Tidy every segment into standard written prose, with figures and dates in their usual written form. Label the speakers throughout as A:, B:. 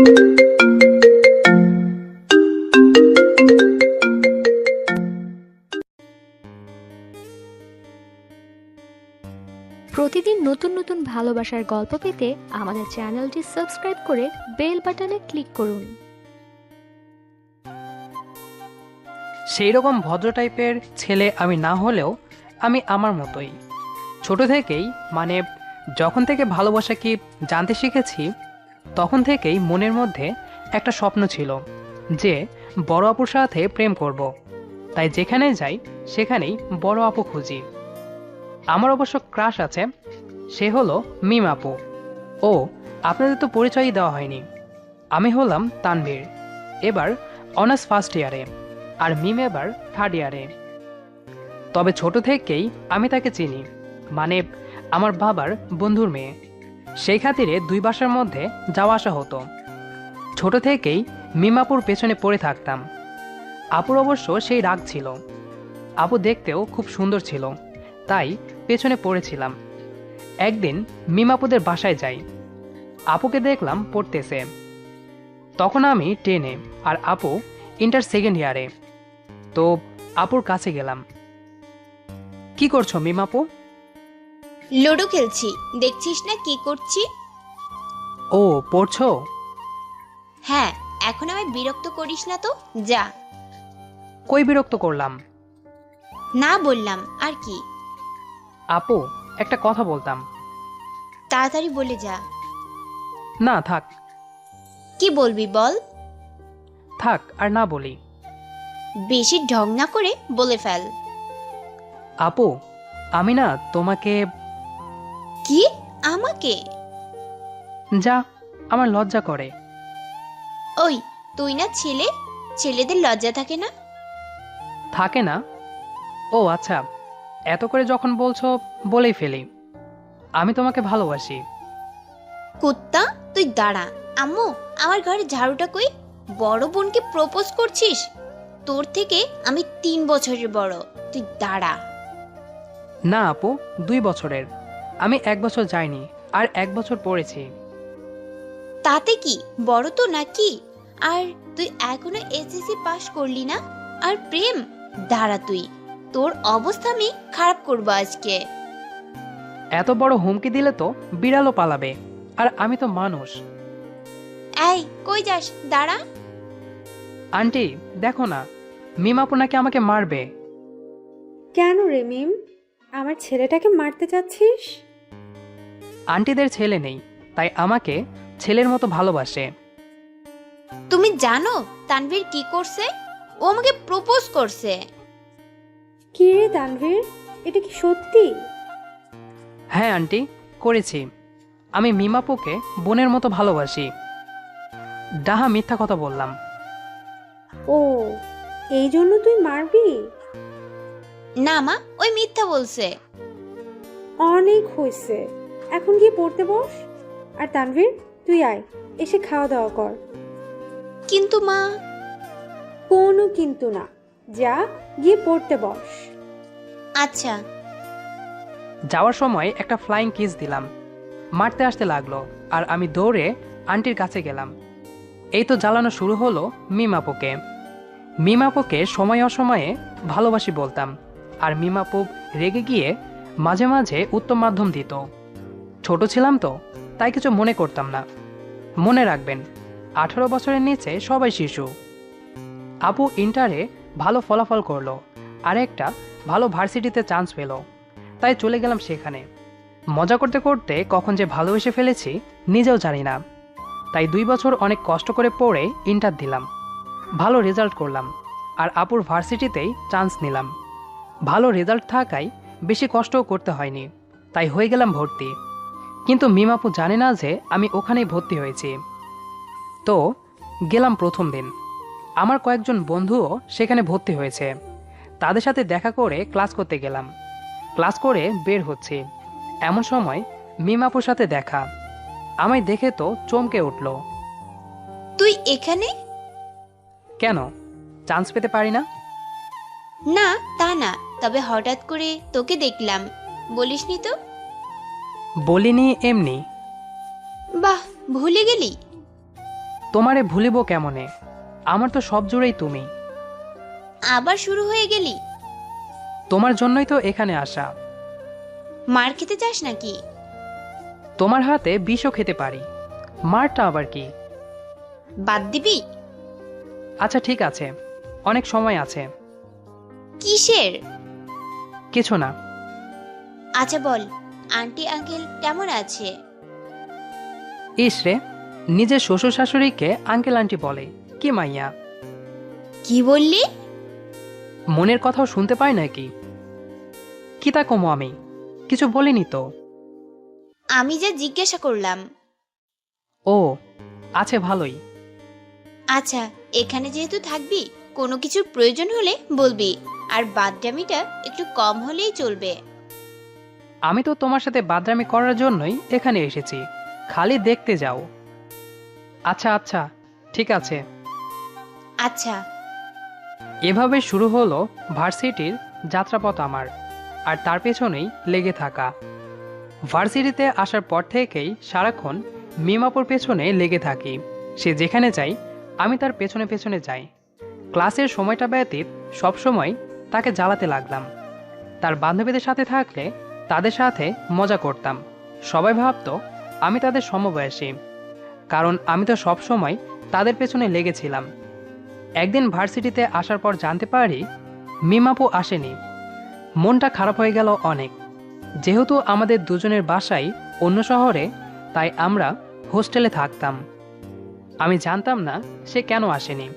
A: প্রতিদিন নতুন নতুন ভালোবাসার গল্প পেতে আমাদের চ্যানেলটি সাবস্ক্রাইব করে বেল বাটনে ক্লিক করুন।
B: সেই রকম ভদ্র টাইপের ছেলে আমি না হলেও আমি আমার মতোই ছোট থেকেই, মানে যখন থেকে ভালোবাসা কি জানতে শিখেছি তখন থেকেই মনের মধ্যে একটা স্বপ্ন ছিল যে বড় আপুর সাথে প্রেম করব। তাই যেখানে যাই সেখানেই বড় আপু খুঁজি। আমার অবশ্য ক্রাশ আছে, সে হলো মিম আপু। ও, আপনাদের তো পরিচয়ই দেওয়া হয়নি। আমি হলাম তানভীর, এবার অনার্স ফার্স্ট ইয়ারে, আর মিম এবার থার্ড ইয়ারে। তবে ছোট থেকেই আমি তাকে চিনি, মানে আমার বাবার বন্ধুর মেয়ে। সেই খাতিরে দুই বাসার মধ্যে যাওয়া আসা হতো। ছোট থেকেই মিম আপুর পেছনে পড়ে থাকতাম। আপুর অবশ্য সেই রাগ ছিল। আপু দেখতেও খুব সুন্দর ছিল, তাই পেছনে পড়েছিলাম। একদিন মিম আপুদের বাসায় যাই, আপুকে দেখলাম পড়তেছে। তখন আমি 10-এ আর আপু ইন্টার সেকেন্ড ইয়ারে। তো আপুর কাছে গেলাম। কি করছো মিম আপু?
C: লুডো খেলছি, দেখছিস না কি করছি?
B: ও, পড়ছো?
C: হ্যাঁ, এখন আমায় বিরক্ত করিস না তো, যা।
B: কই বিরক্ত করলাম?
C: না বললাম আর কি।
B: আপু, একটা কথা বলতাম।
C: তাড়াতাড়ি বলে যা।
B: না থাক।
C: কি বলবি বল।
B: থাক আর না বলি।
C: বেশি ঢং না করে বলে ফেল।
B: আপু, আমি না তোমাকে।
C: কি? আমাকে?
B: যা, আমার লজ্জা করে।
C: ওই, তুই না ছেলে, ছেলেদের লজ্জা থাকে না?
B: থাকে না? ও আচ্ছা, এত করে যখন বলছো বলেই ফেলি। আমি তোমাকে ভালোবাসি।
C: কুত্তা, তুই দাঁড়া। আম্মু, আমার ঘরে ঝাড়ুটা কই? বড় বোনকে প্রপোজ করছিস? তোর থেকে আমি 3 বছরের বড়, তুই দাঁড়া।
B: না আপু, 2 বছরের। আমি 1 বছর যাইনি, আর 1 বছর পড়েছি।
C: তাতে কি, বড় তো নাকি? আর তুই এখনো এসএসসি পাস করলি না, আর প্রেম? দাঁড়া তুই, তোর অবস্থা আমি খারাপ করবো আজকে।
B: এত বড় হুমকি দিলে তো বিড়ালও পালাবে, আর আমি তো মানুষ।
C: এই, কই যাস? দাঁড়া।
B: আন্টি, দেখো না, মিম আপু নাকি আমাকে মারবে।
D: কেন রে মিম, আমার ছেলেটাকে মারতে চাচ্ছিস?
B: আন্টিদের ছেলে নেই, তাই আমাকে ছেলের মতো ভালোবাসে।
C: তুমি জানো তানভীর কি করছে? ও আমাকে প্রপোজ করছে।
D: কি রে তানভীর, এটা কি সত্যি?
B: হ্যাঁ আন্টি, করেছি। আমি মিম আপুকে বোনের মতো ভালোবাসি। ডাহা মিথ্যা কথা বললাম।
D: ও, এই জন্য তুই মারবি?
C: না মা, ওই মিথ্যা বলছে।
D: অনেক হয়েছে, এখন গিয়ে পড়তে বস। আর তানভীর, তুই আয়, এসে খাওয়া দাওয়া কর।
C: কিন্তু মা।
D: কোনো কিন্তু না, যা গিয়ে পড়তে বস।
C: আচ্ছা।
B: যাওয়ার সময় একটা ফ্লাইং কিস দিলাম। মারতে আসতে লাগলো, আর আমি দৌড়ে আন্টির কাছে গেলাম। এই তো জ্বালানো শুরু হলো মিম আপুকে। মিম আপুকে সময় অসময়ে ভালোবাসি বলতাম, আর মিম আপু রেগে গিয়ে মাঝে মাঝে উত্তম মাধ্যম দিত। ছোট ছিলাম তো, তাই কিছু মনে করতাম না। মনে রাখবেন, 18 বছরের নিচে সবাই শিশু। আপু ইন্টারে ভালো ফলাফল করলো, আর একটা ভালো ভার্সিটিতে চান্স পেল, তাই চলে গেলাম সেখানে। মজা করতে করতে কখন যে ভালোবেসে ফেলেছি নিজেও জানি না। তাই 2 বছর অনেক কষ্ট করে পড়ে ইন্টার দিলাম, ভালো রেজাল্ট করলাম, আর আপুর ভার্সিটিতেই চান্স নিলাম। ভালো রেজাল্ট থাকায় বেশি কষ্টও করতে হয়নি, তাই হয়ে গেলাম ভর্তি। কিন্তু মিম আপু জানে না যে আমি ওখানেই ভর্তি হয়েছি। তো গেলাম প্রথম দিন। আমার কয়েকজন বন্ধুও সেখানে ভর্তি হয়েছে, তাদের সাথে দেখা করে ক্লাস করতে গেলাম। ক্লাস করে বের হচ্ছি, এমন সময় মিম আপুর সাথে দেখা। আমায় দেখে তো চমকে উঠল।
C: তুই এখানে?
B: কেন, চান্স পেতে পারি না?
C: না, তা না, তবে হঠাৎ করে তোকে দেখলাম, বলিসনি তো?
B: বলিনি, এমনি।
C: বাহ, ভুলে গেলি?
B: তোমারে ভুলিব কেমনে? আমার তো সব জুড়েই তুমি।
C: আবার শুরু হয়ে গেলি?
B: তোমার জন্যই তো এখানে আসা।
C: মার খেতে চাস নাকি?
B: তোমার হাতে বিষও খেতে পারি। মারটা আবার কি?
C: বাদ দিবি?
B: আচ্ছা ঠিক আছে, অনেক সময় আছে।
C: কিসের?
B: কিছু না।
C: আচ্ছা বল, আন্টি আঙ্কেল কেমন আছে?
B: ইস রে, নিজের শ্বশুর শাশুড়িকে আঙ্কেল আন্টি বলে, কি মাইয়া!
C: কি বললি?
B: মনের কথাও শুনতে পাই নাকি? কি তা কমো, আমি কিছু বলিনি তো।
C: আমি যা জিজ্ঞাসা করলাম।
B: ও আছে, ভালোই।
C: আচ্ছা, এখানে যেহেতু থাকবি, কোনো কিছুর প্রয়োজন হলে বলবি, আর বাদরামিটা একটু কম হলেই চলবে।
B: আমি তো তোমার সাথে বাদরামি করার জন্যই এখানে এসেছি, খালি দেখতে যাও। আচ্ছা আচ্ছা, ঠিক আছে।
C: আচ্ছা।
B: এভাবে শুরু হলো ভার্সিটির যাত্রাপথ আমার, আর তার পেছনেই লেগে থাকা। ভার্সিটিতে আসার পর থেকেই সারাক্ষণ মিমাপুর পেছনে লেগে থাকি। সে যেখানে যাই আমি তার পেছনে পেছনে যাই। ক্লাসের সময়টা ব্যতীত সবসময় তাকে জ্বালাতে লাগলাম। তার বান্ধবীদের সাথে থাকলে তাদের সাথে মজা করতাম। সবাই ভাবতো আমি তাদের সমবয়সী, কারণ আমি তো সবসময় তাদের পেছনে লেগেছিলাম। একদিন ভার্সিটিতে আসার পর জানতে পারি মিমাপু আসেনি। মনটা খারাপ হয়ে গেল অনেক। যেহেতু আমাদের দুজনের বাসাই অন্য শহরে, তাই আমরা হোস্টেলে থাকতাম। আমি জানতাম না সে কেন আসেনি,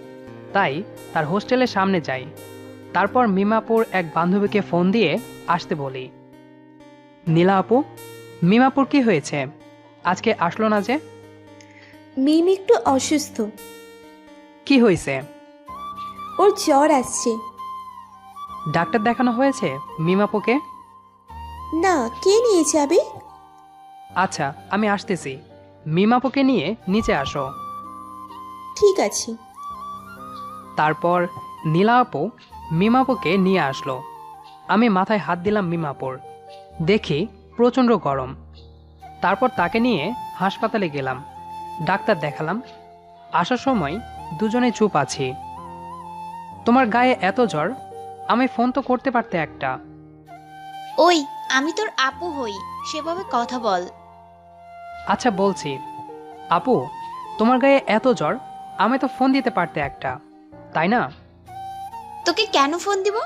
B: তাই তার হোস্টেলের সামনে যাই। তারপর মিমাপুর এক বান্ধবীকে ফোন দিয়ে আসতে বলি। নীলা আপু, মিমাপুর কি হয়েছে? আজকে আসলো না যে?
E: মিম একটু অসুস্থ।
B: কি হয়েছে?
E: ওর জ্বর আসছে।
B: ডাক্তার দেখানো হয়েছে মিমাপুকে?
E: না, কে নিয়ে যাবে?
B: আচ্ছা, আমি আসতেছি। মিমাপুকে নিয়ে নিচে আসো।
E: ঠিক আছে।
B: তারপর নীলা আপু মিমাপুকে নিয়ে আসলো। আমি মাথায় হাত দিলাম মিমাপুর। দেখি প্রচণ্ড গরম। তারপর তাকে নিয়ে হাসপাতালে গেলাম, ডাক্তার দেখালাম। আসার সময় দুজনে চুপ আছি। তোমার গায়ে এত জ্বর, আমি ফোন তো করতে পারতে একটা।
C: ওই, আমি তোর আপু হই, সেভাবে কথা বল।
B: আচ্ছা বলছি। আপু, তোমার গায়ে এত জ্বর, আমি তো ফোন দিতে পারতে একটা, তাই না?
C: তোকে কেন ফোন দিব?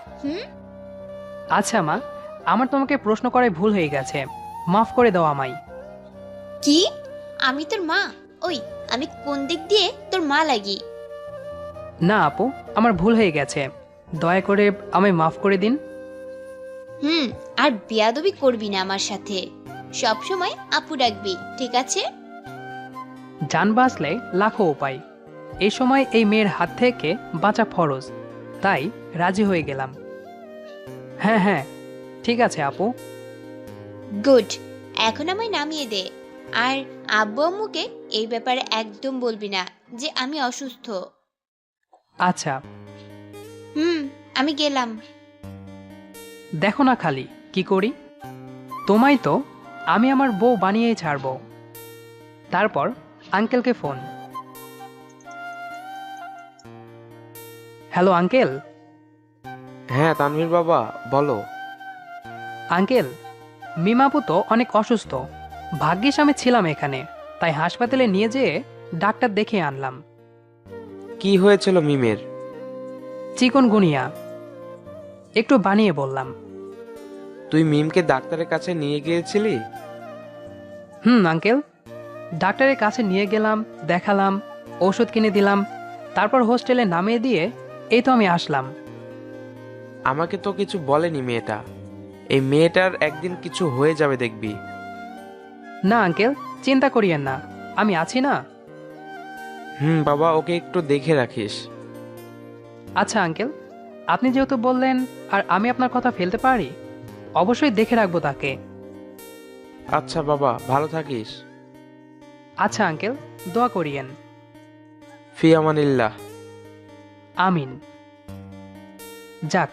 B: আচ্ছা মা, আমার তোমাকে প্রশ্ন করায় ভুল হয়ে গেছে, মাফ করে দাও আমায়।
C: কি? আমি তোর মা? ওই, আমি কোন দিক দিয়ে তোর মা লাগি?
B: না আপু, আমার ভুল হয়ে গেছে, দয়া করে আমায় মাফ করে দিন।
C: আর বেয়াদবি করবি না আমার সাথে। সব সময় আপু ডাকবি, ঠিক আছে?
B: জান বাঁচলে লাখো উপায়, এই সময় এই মেয়ের হাত থেকে বাঁচা ফরজ, তাই রাজি হয়ে গেলাম। হ্যাঁ হ্যাঁ, ঠিক আছে আপু।
C: গুড। এখন আমায় নামিয়ে দে। আর আব্বু আম্মুকে এই ব্যাপারে একদম বলবি না যে আমি অসুস্থ।
B: আচ্ছা।
C: আমি গেলাম।
B: দেখো না খালি কি করি, তোমায় তো আমি আমার বউ বানিয়েই ছাড়ব। তারপর আঙ্কেলকে ফোন। Hello uncle.
F: হ্যাঁ তানভীর বাবা, বলো।
B: আঙ্কেল, মিমাপু তো অনেক অসুস্থ। ভাগ্যিস আমি ছিলাম এখানে, তাই হাসপাতালে নিয়ে যেয়ে ডাক্তার দেখিয়ে আনলাম।
F: কি হয়েছিল মিমের?
B: চিকনগুনিয়া। একটু বানিয়ে বললাম।
F: তুই মিমকে ডাক্তারের কাছে নিয়ে গিয়েছিলি?
B: আঙ্কেল, ডাক্তারের কাছে নিয়ে গেলাম, দেখালাম, ওষুধ কিনে দিলাম, তারপর হোস্টেলে নামিয়ে দিয়ে এই তো আমি আসলাম।
F: আমাকে তো কিছু বলেনি মেয়েটা। এই মেয়েটার একদিন কিছু হয়ে যাবে দেখবি।
B: না আঙ্কেল, চিন্তা করিয়েন না, আমি আছি না।
F: বাবা, ওকে একটু দেখে রাখিস।
B: আচ্ছা আঙ্কেল, আপনি যেহেতু বললেন আর আমি আপনার কথা ফেলতে পারি, অবশ্যই দেখে রাখবো তাকে।
F: আচ্ছা বাবা, ভালো থাকিস।
B: আচ্ছা আঙ্কেল, দোয়া করিয়েন।
F: ফি আমানিল্লাহ।
B: আমিন। যাক,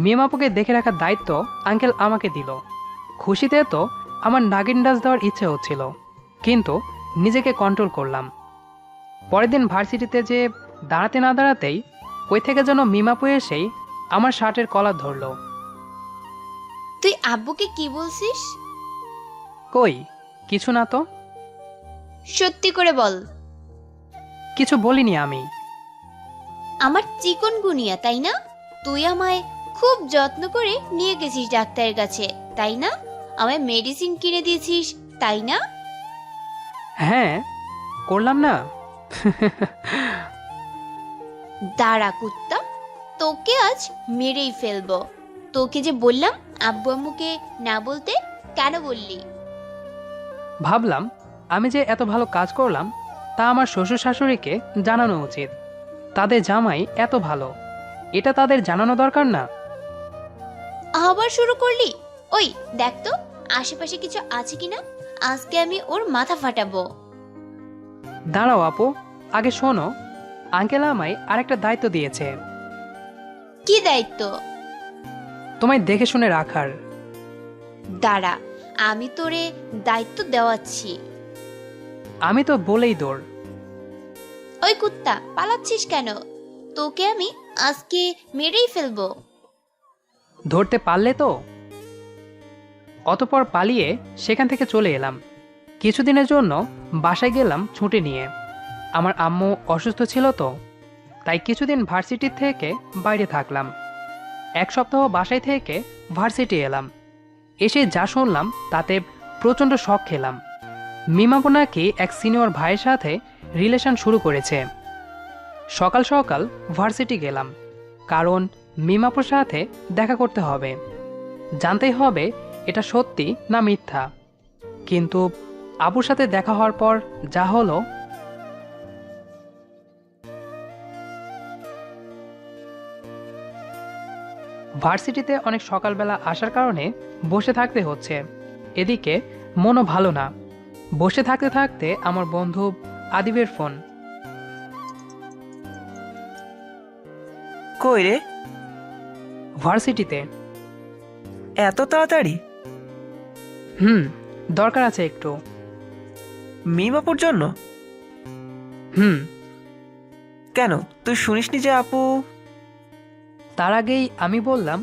B: মিমাপুকে দেখে রাখার দায়িত্ব আঙ্কেল আমাকে দিল। খুশিতে তো আমার নাগিন ডাস দেওয়ার ইচ্ছে হচ্ছিল, কিন্তু নিজেকে কন্ট্রোল করলাম। পরের দিন ভার্সিটিতে যে দাঁড়াতে না দাঁড়াতেই কই থেকে যেন মিমাপু এসেই আমার শার্টের কলার ধরলো।
C: তুই আব্বুকে কি বলছিস?
B: কই কিছু না তো।
C: সত্যি করে বল।
B: কিছু বলিনি আমি।
C: আমার চিকন গুনিয়া, তাই না? তুই আমায় খুব যত্ন করে নিয়ে গেছিস ডাক্তারের কাছে, তাই না? আমায় মেডিসিন কিনে দিয়েছিস, তাই না?
B: হ্যাঁ করলাম না।
C: দাঁড়া কুত্তা, তোকে আজ মেরেই ফেলবো। তোকে যে বললাম আব্বু আম্মুকে না বলতে, কেন বললি?
B: ভাবলাম আমি যে এত ভালো কাজ করলাম তা আমার শ্বশুর শাশুড়িকে জানানো উচিত। তাদের জামাই এত ভালো, এটা তাদের জানানো দরকার না?
C: আবার শুরু করলি? ওই দেখ তো আশেপাশে কিছু আছে কিনা, আজকে আমি ওর মাথা ফাটাবো।
B: দাঁড়াও আপু, আগে শোনো। আঙ্কেল আমায় আরেকটা দায়িত্ব দিয়েছে,
C: কি দায়িত্ব?
B: তোমায় দেখে শুনে রাখার।
C: দাঁড়া, আমি তোরে দায়িত্ব দেওয়াচ্ছি।
B: আমি তো বলেই দৌড়।
C: ওই কুত্তা, পালাচ্ছিস কেন? তোকে আমি আজকে মেরেই ফেলবো।
B: ধরতে পারলে তো। অতপর পালিয়ে সেখান থেকে চলে এলাম। কিছুদিনের জন্য বাসায় গেলাম ছুটি নিয়ে। আমার আম্মু অসুস্থ ছিল তো, তাই কিছুদিন ভার্সিটি থেকে বাইরে থাকলাম। এক সপ্তাহ বাসায় থেকে ভার্সিটি এলাম। এসে যা শুনলাম তাতে প্রচণ্ড শক খেলাম। মিমাপু নাকি এক সিনিয়র ভাইয়ের সাথে রিলেশন শুরু করেছে। সকাল সকাল ভার্সিটি গেলাম, কারণ মিমাপুর সাথে দেখা করতে হবে, জানতেই হবে এটা সত্যি না মিথ্যা। কিন্তু আপুর সাথে দেখা হওয়ার পর যা হলো, ভার্সিটিতে অনেক সকালবেলা আসার কারণে বসে থাকতে হচ্ছে। এদিকে মনও ভালো না। বসে থাকতে থাকতে আমার বন্ধু আদিবের ফোন।
G: কই রে?
B: ভার্সিটিতে।
G: এত তাড়াতাড়ি?
B: দরকার আছে একটু।
G: মিমাপুর জন্য?
B: হুম।
G: কেন, তুই শুনিসনি যে আপু?
B: তার আগেই আমি বললাম,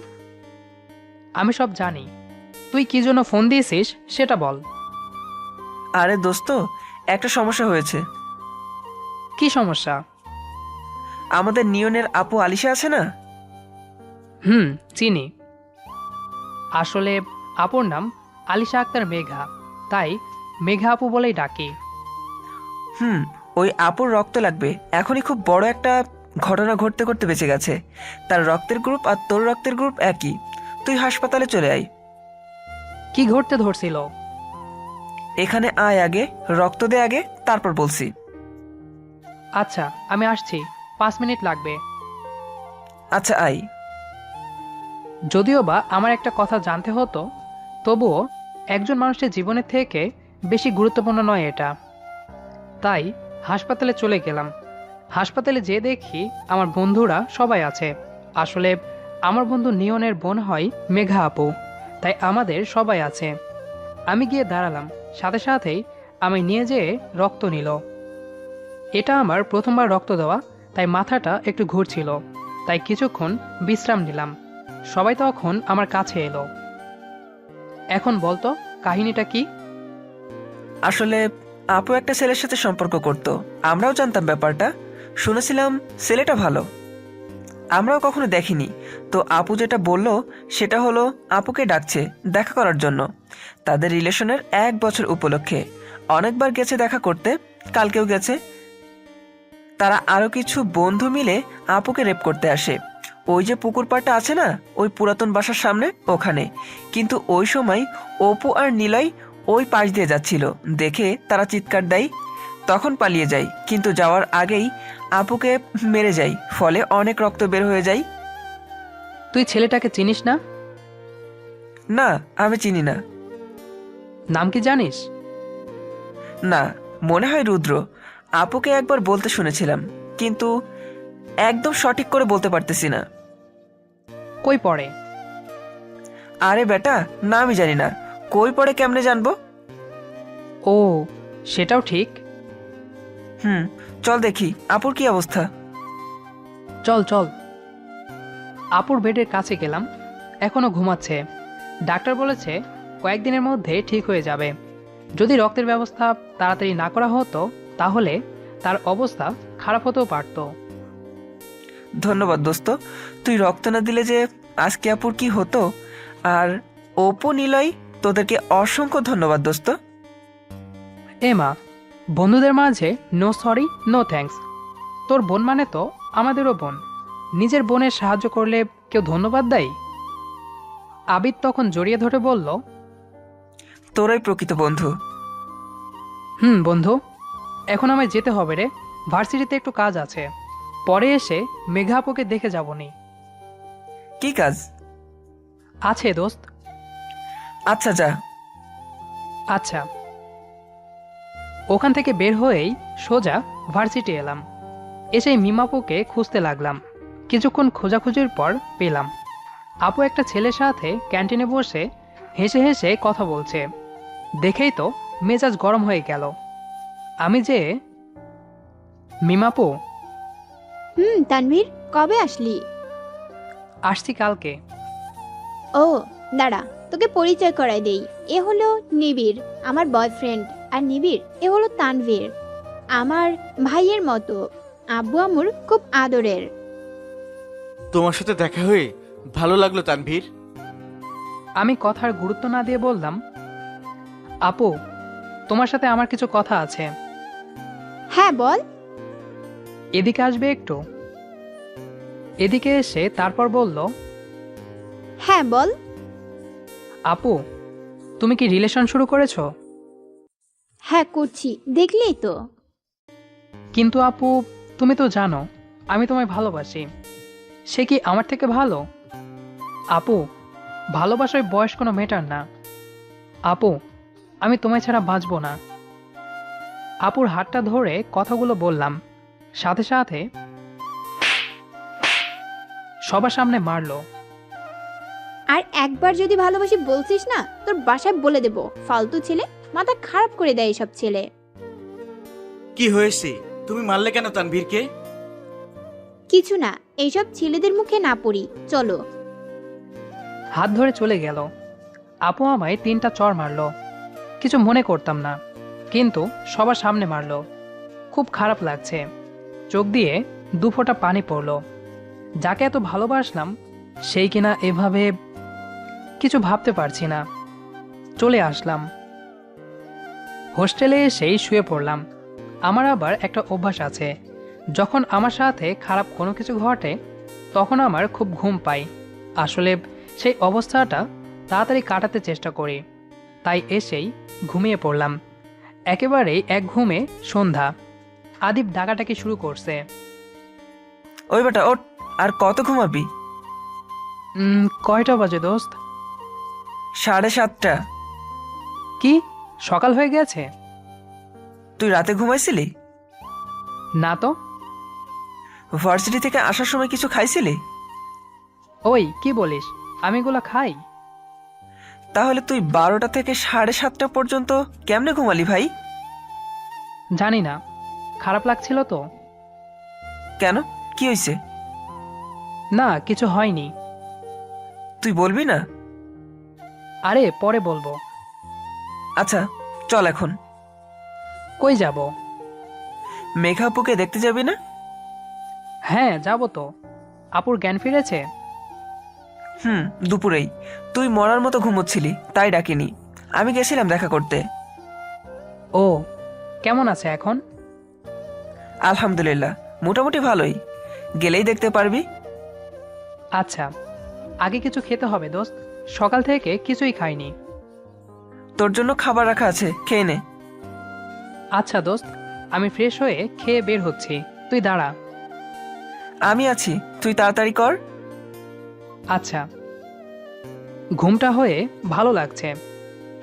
B: আমি সব জানি। তুই কি জন্য ফোন দিয়েছিস সেটা বল।
G: আরে দোস্ত, একটা সমস্যা হয়েছে।
B: কি সমস্যা?
G: আমাদের নিয়নের আপু আলিশা আছে না?
B: চিনি। আসলে আপুর নাম আলিশা আক্তার মেঘা, তাই মেঘা আপু বলেই ডাকি।
G: ওই আপুর রক্ত লাগবে। এখনই খুব বড় একটা ঘটনা ঘটতে ঘটতে বেঁচে গেছে। তার রক্তের গ্রুপ আর তোর রক্তের গ্রুপ একই। তুই হাসপাতালে চলে আয়।
B: কি ঘটতে ধরছিল?
G: এখানে আয় আগে, রক্ত দে আগে, তারপর বলছি।
B: আচ্ছা আমি আসছি, 5 মিনিট লাগবে।
G: আচ্ছা আয়।
B: যদিও বা আমার একটা কথা জানতে হতো, তবুও একজন মানুষের জীবনের থেকে বেশি গুরুত্বপূর্ণ নয় এটা। তাই হাসপাতালে চলে গেলাম। হাসপাতালে যেয়ে দেখি আমার বন্ধুরা সবাই আছে। আসলে আমার বন্ধু নিয়নের বোন হয় মেঘা আপু, তাই আমাদের সবাই আছে। আমি গিয়ে দাঁড়ালাম, সাথে সাথেই আমি নিয়ে যেয়ে রক্ত নিল। এটা আমার প্রথমবার রক্ত দেওয়া, তাই মাথাটা একটু ঘুরছিল, তাই কিছুক্ষণ বিশ্রাম নিলাম। সবাই তখন আমার কাছে এলো। এখন বলতো কাহিনীটা কি?
G: আসলে আপু একটা ছেলের সাথে সম্পর্ক করত। আমরাও জানতাম ব্যাপারটা, শুনেছিলাম ছেলেটা ভালো। আমরাও কখনো দেখিনি। তো আপু যেটা বলল সেটা হলো আপুকে ডাকছে দেখা করার জন্য, তাদের রিলেশনের 1 বছর উপলক্ষে। অনেকবার গেছে দেখা করতে, কালকেও গেছে। তারা আরো কিছু বন্ধু মিলে আপুকে রেপ করতে আসে। ওই যে পুকুর পাড়টা আছে না, ওই পুরাতন বাসার সামনে, ওখানে। কিন্তু ওই সময় অপু আর নিলয় ওই পাশ দিয়ে যাচ্ছিল দেখে তারা চিৎকার দেয়, তখন পালিয়ে যায়। কিন্তু যাওয়ার আগেই আপুকে মেরে যায়, ফলে অনেক রক্ত বের হয়ে যায়।
B: তুই ছেলেটাকে চিনিস না?
G: না, আমি চিনি না।
B: নাম কি জানিস?
G: না, মনে হয় রুদ্র। আপুকে একবার বলতে শুনেছিলাম, কিন্তু একদম সঠিক করে বলতে পারতেছি না।
B: কই পড়ে?
G: আরে বেটা, না আমি জানি না। কই পড়ে কেমনে জানবো?
B: ও, সেটাও ঠিক।
G: চল দেখি আপুর কি অবস্থা।
B: চল চল। আপুর বেডের কাছে গেলাম, এখনো ঘুমাচ্ছে। ডাক্তার বলেছে কয়েকদিনের মধ্যে ঠিক হয়ে যাবে। যদি রক্তের ব্যবস্থা তাড়াতাড়ি না করা হতো তাহলে তার অবস্থা খারাপ হতেও পারত।
G: ধন্যবাদ দোস্ত, তুই রক্ত না দিলে যে আজকে আপুর কি হতো। আর অপু নিলয়, তোদেরকে অসংখ্য ধন্যবাদ দোস্ত।
B: মা, বন্ধুদের মাঝে নো সরি নো থ্যাঙ্কস। তোর বোন মানে তো আমাদেরও বোন। নিজের বোনের সাহায্য করলে কেউ ধন্যবাদ দেয়? আবিদ তখন জড়িয়ে ধরে বলল,
G: তোরাই প্রকৃত বন্ধু।
B: বন্ধু, এখন আমায় যেতে হবে রে, ভার্সিটিতে একটু কাজ আছে। পরে এসে মেঘা আপুকে দেখে যাবনি।
G: কি কাজ?
B: আছে দোস্ত।
G: আচ্ছা যা।
B: আচ্ছা। ওখান থেকে বের হয়েই সোজা ভার্সিটি এলাম। এসেই মিমাপুকে খুঁজতে লাগলাম। কিছুক্ষণ খোঁজাখুঁজির পর পেলাম। আপু একটা ছেলের সাথে ক্যান্টিনে বসে হেসে হেসে কথা বলছে। দেখেই তো মেজাজ গরম হয়ে গেল। আমি যে, মিমাপু,
C: তানভীর, কবে আসলি?
B: আসছি কালকে।
C: ও দাঁড়া, তোকে পরিচয় করাই দেই। এ হলো নিবিড়, আমার বয়ফ্রেন্ড। আর নিবিড়, এ হলো তানভীর, আমার ভাইয়ের মতো। আব্বু আম্মুর খুব আদরের।
H: তোমার সাথে দেখা হয়ে ভালো লাগলো তানভীর।
B: আমি কথার গুরুত্ব না দিয়ে বললাম, আপু, তোমার সাথে আমার কিছু কথা আছে।
C: হ্যাঁ বল।
B: এদিকে আসবে একটু? এদিকে এসে তারপর বলল,
C: হ্যাঁ বল।
B: আপু, তুমি কি রিলেশন শুরু করেছো?
C: হ্যাঁ করছি, দেখলেই তো।
B: কিন্তু আপু, তুমি তো জানো আমি তোমায় ভালোবাসি। সে কি আমার থেকে ভালো? আপু, ভালোবাসায় বয়স কোনো ম্যাটার না। আপু, আমি তোমায় ছাড়া বাঁচবো না। আপুর হাতটা ধরে কথাগুলো বললাম, সাথে সাথে সবার সামনে মারলো।
C: আর একবার যদি ভালোবাসি বলছিস না, তোর বাসায় বলে দেব। ফালতু ছেলে, মাথা খারাপ করে দেয় এসব ছেলে।
H: কি হয়েছে? তুমি মারলে কেন তানভীরকে?
C: কিছু না, এইসব ছেলেদের মুখে না পড়ি, চলো।
B: হাত ধরে চলে গেল। আপু আমায় 3টা চড় মারলো। কিছু মনে করতাম না, কিন্তু সবার সামনে মারলো। খুব খারাপ লাগছে। চোখ দিয়ে 2 ফোঁটা পানি পড়লো। যাকে এত ভালোবাসলাম সেই কিনা এভাবে। কিছু ভাবতে পারছি না। চলে আসলাম। হোস্টেলে এসেই শুয়ে পড়লাম। আমার আবার একটা অভ্যাস আছে, যখন আমার সাথে খারাপ কোনো কিছু ঘটে তখন আমার খুব ঘুম পাই। আসলে সেই অবস্থাটা তাড়াতাড়ি কাটাতে চেষ্টা করি। তাই এসেই ঘুমিয়ে পড়লাম। একেবারেই এক ঘুমে সন্ধ্যা। আদিব ডাকাটাকি শুরু করছে।
G: ওই বেটা ওঠ, আর কত ঘুমাবি?
B: কয়টা বাজে দোস্ত?
G: 7:30।
B: কি, সকাল হয়ে গেছে?
G: তুই রাতে ঘুমাইছিলি?
B: না তো।
G: ভার্সিটি থেকে আসার সময় কিছু খাইছিলি?
B: ওই কি বলিস, আমি এগুলো খাই?
G: তাহলে তুই 12টা থেকে 7:30 পর্যন্ত কেমনে ঘুমালি ভাই?
B: জানি না, খারাপ লাগছিল তো।
G: কেন, কি হয়েছে?
B: না, কিছু হয়নি।
G: তুই বলবি না?
B: আরে পরে বলবো।
G: আচ্ছা চল এখন।
B: কই যাব?
G: মেঘা আপুকে দেখতে যাবি না?
B: হ্যাঁ যাব তো। আপুর জ্ঞান ফিরেছে?
G: দুপুরেই। তুই মরার মতো ঘুমোচ্ছিলি, তাই ডাকিনি। আমি গেছিলাম দেখা করতে।
B: ও, কেমন আছে এখন?
G: আলহামদুলিল্লাহ, মোটামুটি ভালোই। গেলেই দেখতে পারবি।
B: আচ্ছা, আগে কিছু খেতে হবে দোস্ত, সকাল থেকে কিছুই খাইনি।
G: তোর জন্য খাবার রাখা আছে, খেয়ে নে।
B: আচ্ছা দোস্ত, আমি ফ্রেশ হয়ে খেয়ে বের হচ্ছি, তুই দাঁড়া।
G: আমি আছি, তুই তাড়াতাড়ি কর।
B: আচ্ছা। ঘুমটা হয়ে ভালো লাগছে।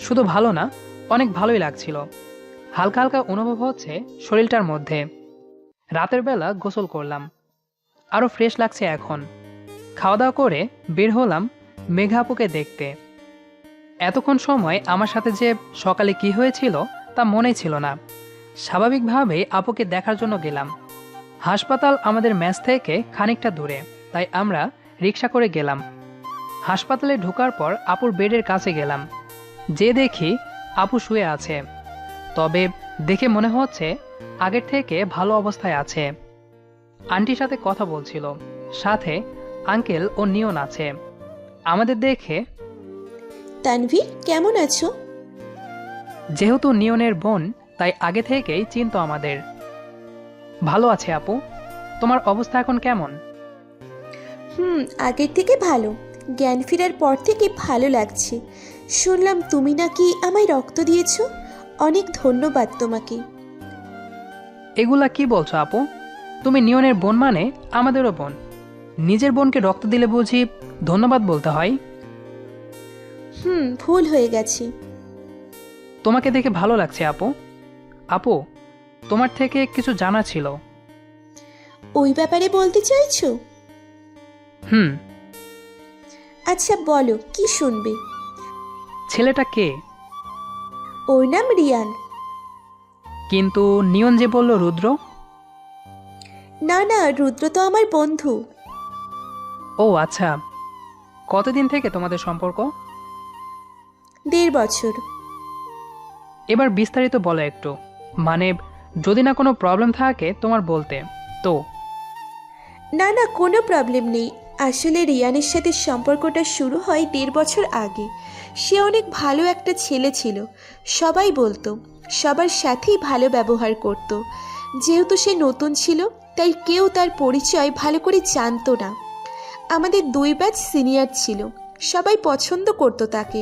B: শুধু ভালো না, অনেক ভালোই লাগছিল। হালকা হালকা অনুভব হচ্ছে শরীরটার মধ্যে। রাতের বেলা গোসল করলাম, আরও ফ্রেশ লাগছে এখন। খাওয়া দাওয়া করে বের হলাম মেঘা আপুকে দেখতে। এতক্ষণ সময় আমার সাথে যে সকালে কি হয়েছিল তা মনেই ছিল না। স্বাভাবিকভাবেই আপুকে দেখার জন্য গেলাম। হাসপাতাল আমাদের মেস থেকে খানিকটা দূরে, তাই আমরা রিক্সা করে গেলাম। হাসপাতালে ঢোকার পর আপুর বেডের কাছে গেলাম, যে দেখি আপু শুয়ে আছে। তবে দেখে মনে হচ্ছে আগের থেকে ভালো অবস্থায় আছে। আন্টির সাথে কথা বলছিল, সাথে আঙ্কেল ও নিয়ন আছে। আমাদের দেখে,
E: তানভীর কেমন আছো?
B: যেহেতু নিয়নের বোন, তাই আগে থেকেই চিনতো আমাদের। ভালো আছে আপু, তোমার অবস্থা এখন কেমন?
E: আগের থেকে ভালো। জ্ঞান ফেরার পর থেকে ভালো লাগছে। শুনলাম তুমি নাকি আমায় রক্ত দিয়েছো। অনেক ধন্যবাদ তোমাকে।
B: এগুলা কি বলছো আপু? তুমি নিয়নের বোন মানে আমাদেরও বোন। নিজের বোনকে রক্ত দিলে বুঝি ধন্যবাদ বলতে হয়?
E: ভুল হয়ে গেছে।
B: তোমাকে দেখে ভালো লাগছে আপু। আপু, তোমার থেকে কিছু জানা ছিল।
E: ওই ব্যাপারে বলতে চাইছো?
B: হুম।
E: আচ্ছা বলো, কি শুনবে?
B: ছেলেটা কে?
E: ওর নাম রিয়ান।
B: কিন্তু নিয়ন যে বলল রুদ্র।
E: না না, রুদ্র তো আমার বন্ধু।
B: ও আচ্ছা। কতদিন থেকে তোমাদের সম্পর্ক?
E: 1.5 বছর।
B: এবার বিস্তারিত বলো একটু, মানে যদি না কোনো প্রবলেম থাকে তোমার বলতে তো।
E: না না, কোনো প্রবলেম নেই। আসলে রিয়ানের সাথে সম্পর্কটা শুরু হয় 1.5 বছর আগে। সে অনেক ভালো একটা ছেলে ছিল, সবাই বলতো। সবার সাথেই ভালো ব্যবহার করত। যেহেতু সে নতুন ছিল, তাই কেউ তার পরিচয় ভালো করে জানতো না। আমাদের 2 ব্যাচ সিনিয়র ছিল, সবাই পছন্দ করতো তাকে।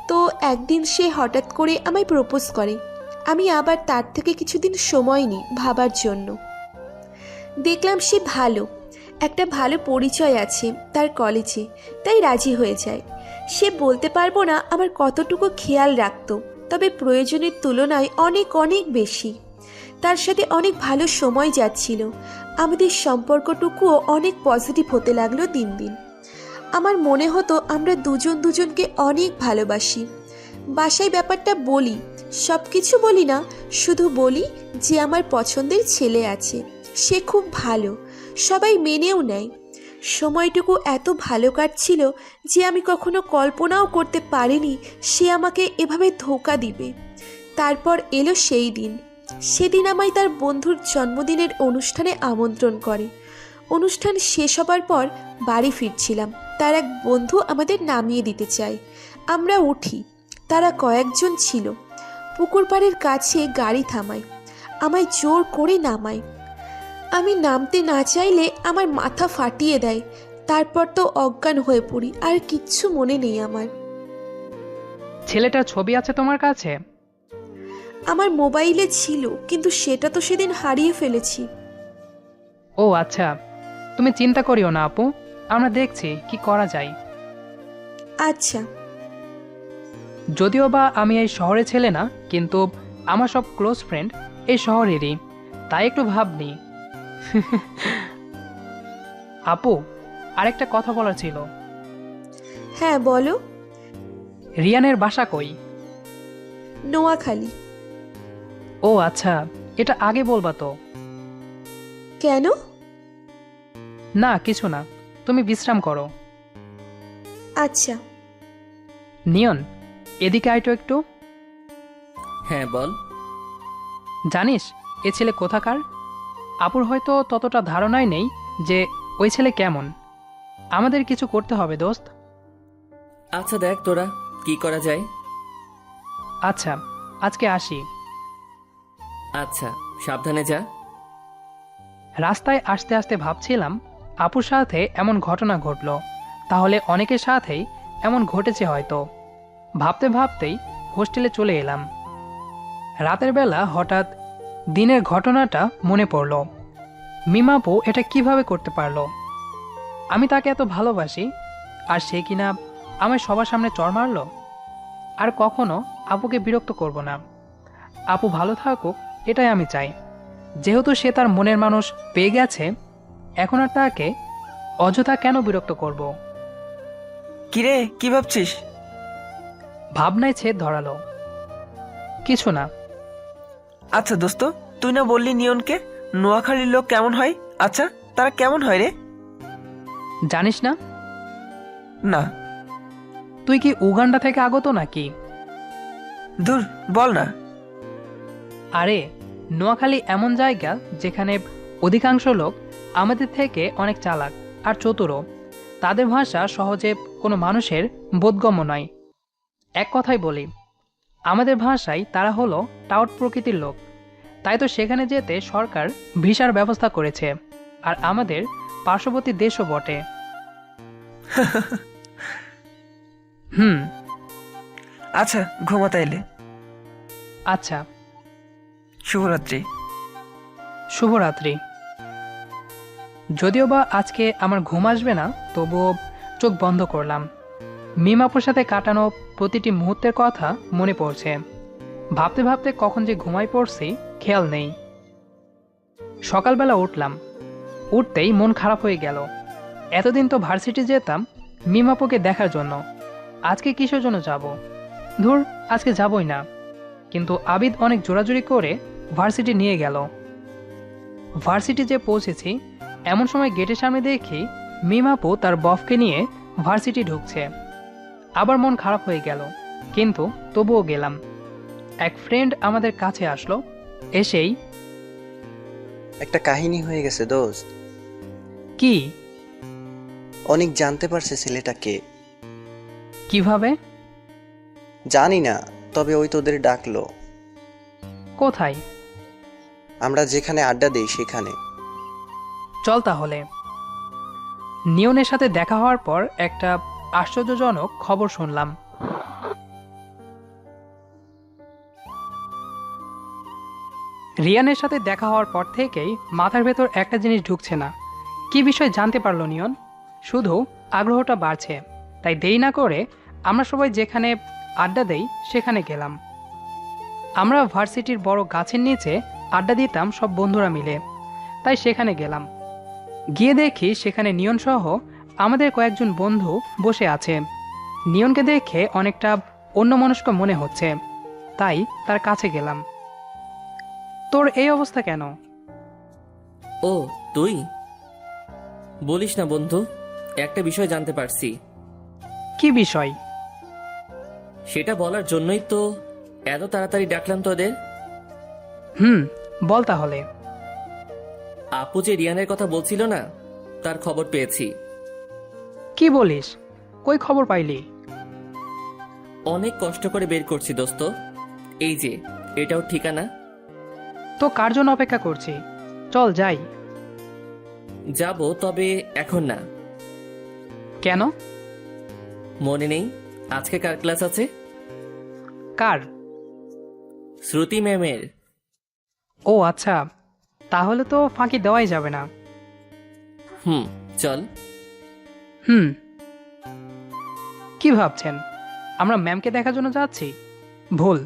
E: তো একদিন সে হঠাৎ করে আমায় প্রপোজ করে। আমি আবার তার থেকে কিছুদিন সময় নিই ভাবার জন্য। দেখলাম সে ভালো, একটা ভালো পরিচয় আছে তার কলেজে, তাই রাজি হয়ে যায়। সে বলতে পারবো না আমার কতটুকু খেয়াল রাখতো, তবে প্রয়োজনের তুলনায় অনেক অনেক বেশি। তার সাথে অনেক ভালো সময় যাচ্ছিল। আমাদের সম্পর্কটুকুও অনেক পজিটিভ হতে লাগলো দিন দিন। আমার মনে হতো আমরা দুজন দুজনকে অনেক ভালোবাসি। বাসায় ব্যাপারটা বলি, সব কিছু বলি না, শুধু বলি যে আমার পছন্দের ছেলে আছে, সে খুব ভালো। সবাই মেনেও নেয়। সময়টুকু এত ভালো কাটছিল যে আমি কখনো কল্পনাও করতে পারিনি সে আমাকে এভাবে ধোঁকা দিবে। তারপর এলো সেই দিন। সেদিন আমায় তার বন্ধুর জন্মদিনের অনুষ্ঠানে আমন্ত্রণ করে। অনুষ্ঠান শেষ হবার পর বাড়ি ফিরছিলাম, তার এক বন্ধু আমাদের নামিয়ে দিতে চায়। আমরা উঠি, তারা কয়েকজন ছিল। পুকুর পাড়ের কাছে গাড়ি থামায়, আমায় জোর করে নামায়। আমি নামতে না চাইলে আমার মাথা ফাটিয়ে দেয়। তারপর তো অজ্ঞান হয়ে পড়ি, আর কিচ্ছু মনে নেই আমার।
B: ছেলেটার ছবি আছে তোমার কাছে?
E: আমার মোবাইলে ছিল, কিন্তু সেটা তো সেদিন হারিয়ে ফেলেছি।
B: ও আচ্ছা, তুমি চিন্তা করিও না আপু, আমরা দেখছি কি করা যায়।
E: আচ্ছা।
B: যদিও বা আমি এই শহরে ছেলে না, কিন্তু আমার সব ক্লোজ ফ্রেন্ড এই শহরেরই, তাই একটু ভাবনি। আপু, আরেকটা কথা বলার ছিল।
E: হ্যাঁ বলো।
B: রিয়ানের বাসা কই?
E: নোয়াখালী।
B: ও আচ্ছা, এটা আগে বলবা তো।
E: কেন?
B: না কিছু না, তুমি বিশ্রাম করো।
E: আচ্ছা।
B: নিয়ন, এদিকে আইটো একটু।
I: হ্যাঁ বল।
B: জানিস এ ছেলে কোথাকার? আপুর হয়তো ততটা ধারণাই নেই যে ওই ছেলে কেমন। আমাদের কিছু করতে হবে দোস্ত।
I: আচ্ছা দেখ তোরা কি করা যায়।
B: আচ্ছা, আজকে আসি।
I: আচ্ছা, সাবধানে যা।
B: রাস্তায় আসতে আসতে ভাবছিলাম আপুর সাথে এমন ঘটনা ঘটল, তাহলে অনেকের সাথেই এমন ঘটেছে হয়তো। ভাবতে ভাবতেই হোস্টেলে চলে এলাম। রাতের বেলা হঠাৎ দিনের ঘটনাটা মনে পড়ল। মিমাপু এটা কিভাবে করতে পারলো? আমি তাকে এত ভালোবাসি, আর সে কিনা আমায় সবার সামনে চড় মারল। আর কখনো আপুকে বিরক্ত করব না। আপু ভালো থাকুক, এটাই আমি চাই। যেহেতু সে তার মনের মানুষ পেয়ে গেছে, এখন আর তাকে অযথা কেন বিরক্ত করব?
G: কিরে, কি ভাবছিস?
B: ভাবনায় ছেদ ধরালো। কিছু না।
G: আচ্ছা দোস্ত, তুই না বললি নিয়নকে নোয়াখালীর লোক কেমন হয়? আচ্ছা, তারা কেমন হয় রে?
B: জানিস না?
G: না।
B: তুই কি উগান্ডা থেকে আগত নাকি?
G: ধুর, বল না।
B: আরে, নোয়াখালী এমন জায়গা যেখানে অধিকাংশ লোক আমাদের থেকে অনেক চালাক আর চতুরও। তাদের ভাষা সহজে কোনো মানুষের বোধগম্য নয়। এক কথাই বলি, আমাদের ভাষায় তারা হলো টাউট প্রকৃতির লোক। তাই তো সেখানে যেতে সরকার ভিসার ব্যবস্থা করেছে, আর আমাদের পার্শ্ববর্তী দেশও বটে। হুম।
G: আচ্ছা, ঘুমা তাইলে।
B: আচ্ছা,
G: শুভরাত্রি।
B: শুভরাত্রি। যদিও বা আজকে আমার ঘুম আসবে না, তবুও চোখ বন্ধ করলাম। মিমাপুর সাথে কাটানো প্রতিটি মুহূর্তের কথা মনে পড়ছে। ভাবতে ভাবতে কখন যে ঘুমাই পড়ছি খেয়াল নেই। সকালবেলা উঠলাম, উঠতেই মন খারাপ হয়ে গেল। এতদিন তো ভার্সিটি যেতাম মিমাপুকে দেখার জন্য, আজকে কিসের জন্য যাব? ধুর, আজকে যাবই না। কিন্তু আবিদ অনেক জোরাজুরি করে ভার্সিটি নিয়ে গেল। ভার্সিটি যে পৌঁছেছি, এমন সময় গেটের সামনে দেখি মিমাপু তার বফকে নিয়ে ভার্সিটি ঢুকছে। আবার মন খারাপ হয়ে গেল, কিন্তু তবুও গেলাম। এক ফ্রেন্ড আমাদের কাছে আসলো, এসেই
J: একটা কাহিনী হয়ে গেছে দোস্ত।
B: কি?
J: অনেক জানতে পারছে ছেলেটাকে।
B: কিভাবে?
J: জানি না, তবে ওই তোদের ডাকলো।
B: কোথায়?
J: আমরা যেখানে আড্ডা দেই সেখানে।
B: চল তাহলে। নিয়নের সাথে দেখা হওয়ার পর একটা আশ্চর্যজনক খবর শুনলাম। রিয়ানের সাথে দেখা হওয়ার পর থেকেই মাথার ভেতর একটা জিনিস ঢুকছে না। কি বিষয় জানতে পারলো নিয়ন? শুধু আগ্রহটা বাড়ছে। তাই দেরি না করে আমরা সবাই যেখানে আড্ডা দেই সেখানে গেলাম। আমরা ভার্সিটির বড় গাছের নিচে আড্ডা দিতাম সব বন্ধুরা মিলে, তাই সেখানে গেলাম। গিয়ে দেখি সেখানে নিয়ন সহ আমাদের কয়েকজন বন্ধু বসে আছে। নিয়নকে দেখে অনেকটা অন্যমনস্ক মনে হচ্ছে, তাই তার কাছে গেলাম। তোর এই অবস্থা কেন?
I: ও, তুই? বলিস না বন্ধু, একটা বিষয় জানতে পারছি।
B: কি বিষয়?
I: সেটা বলার জন্যই তো এত তাড়াতাড়ি ডাকলাম তোদের।
B: বল তাহলে।
I: আপু যে রিয়ানের কথা বলছিল না, তার খবর পেয়েছি।
B: কি বলিস? কই খবর পাইলি?
I: অনেক কষ্ট করে বের করছি দোস্ত। এই যে, এটাও ঠিকানা।
B: তো কার জন্য অপেক্ষা করছি? চল যাই।
I: যাব, তবে এখন না।
B: কেন?
I: মনে নেই আজকে কার ক্লাস আছে?
B: কার?
I: শ্রুতি ম্যামের।
B: ও আচ্ছা, তাহলে তো ফাঁকি দেওয়াই যাবে না।
I: চল।
B: কি ভাবছেন আমরা ম্যামকে দেখার জন্য যাচ্ছি? ভুল।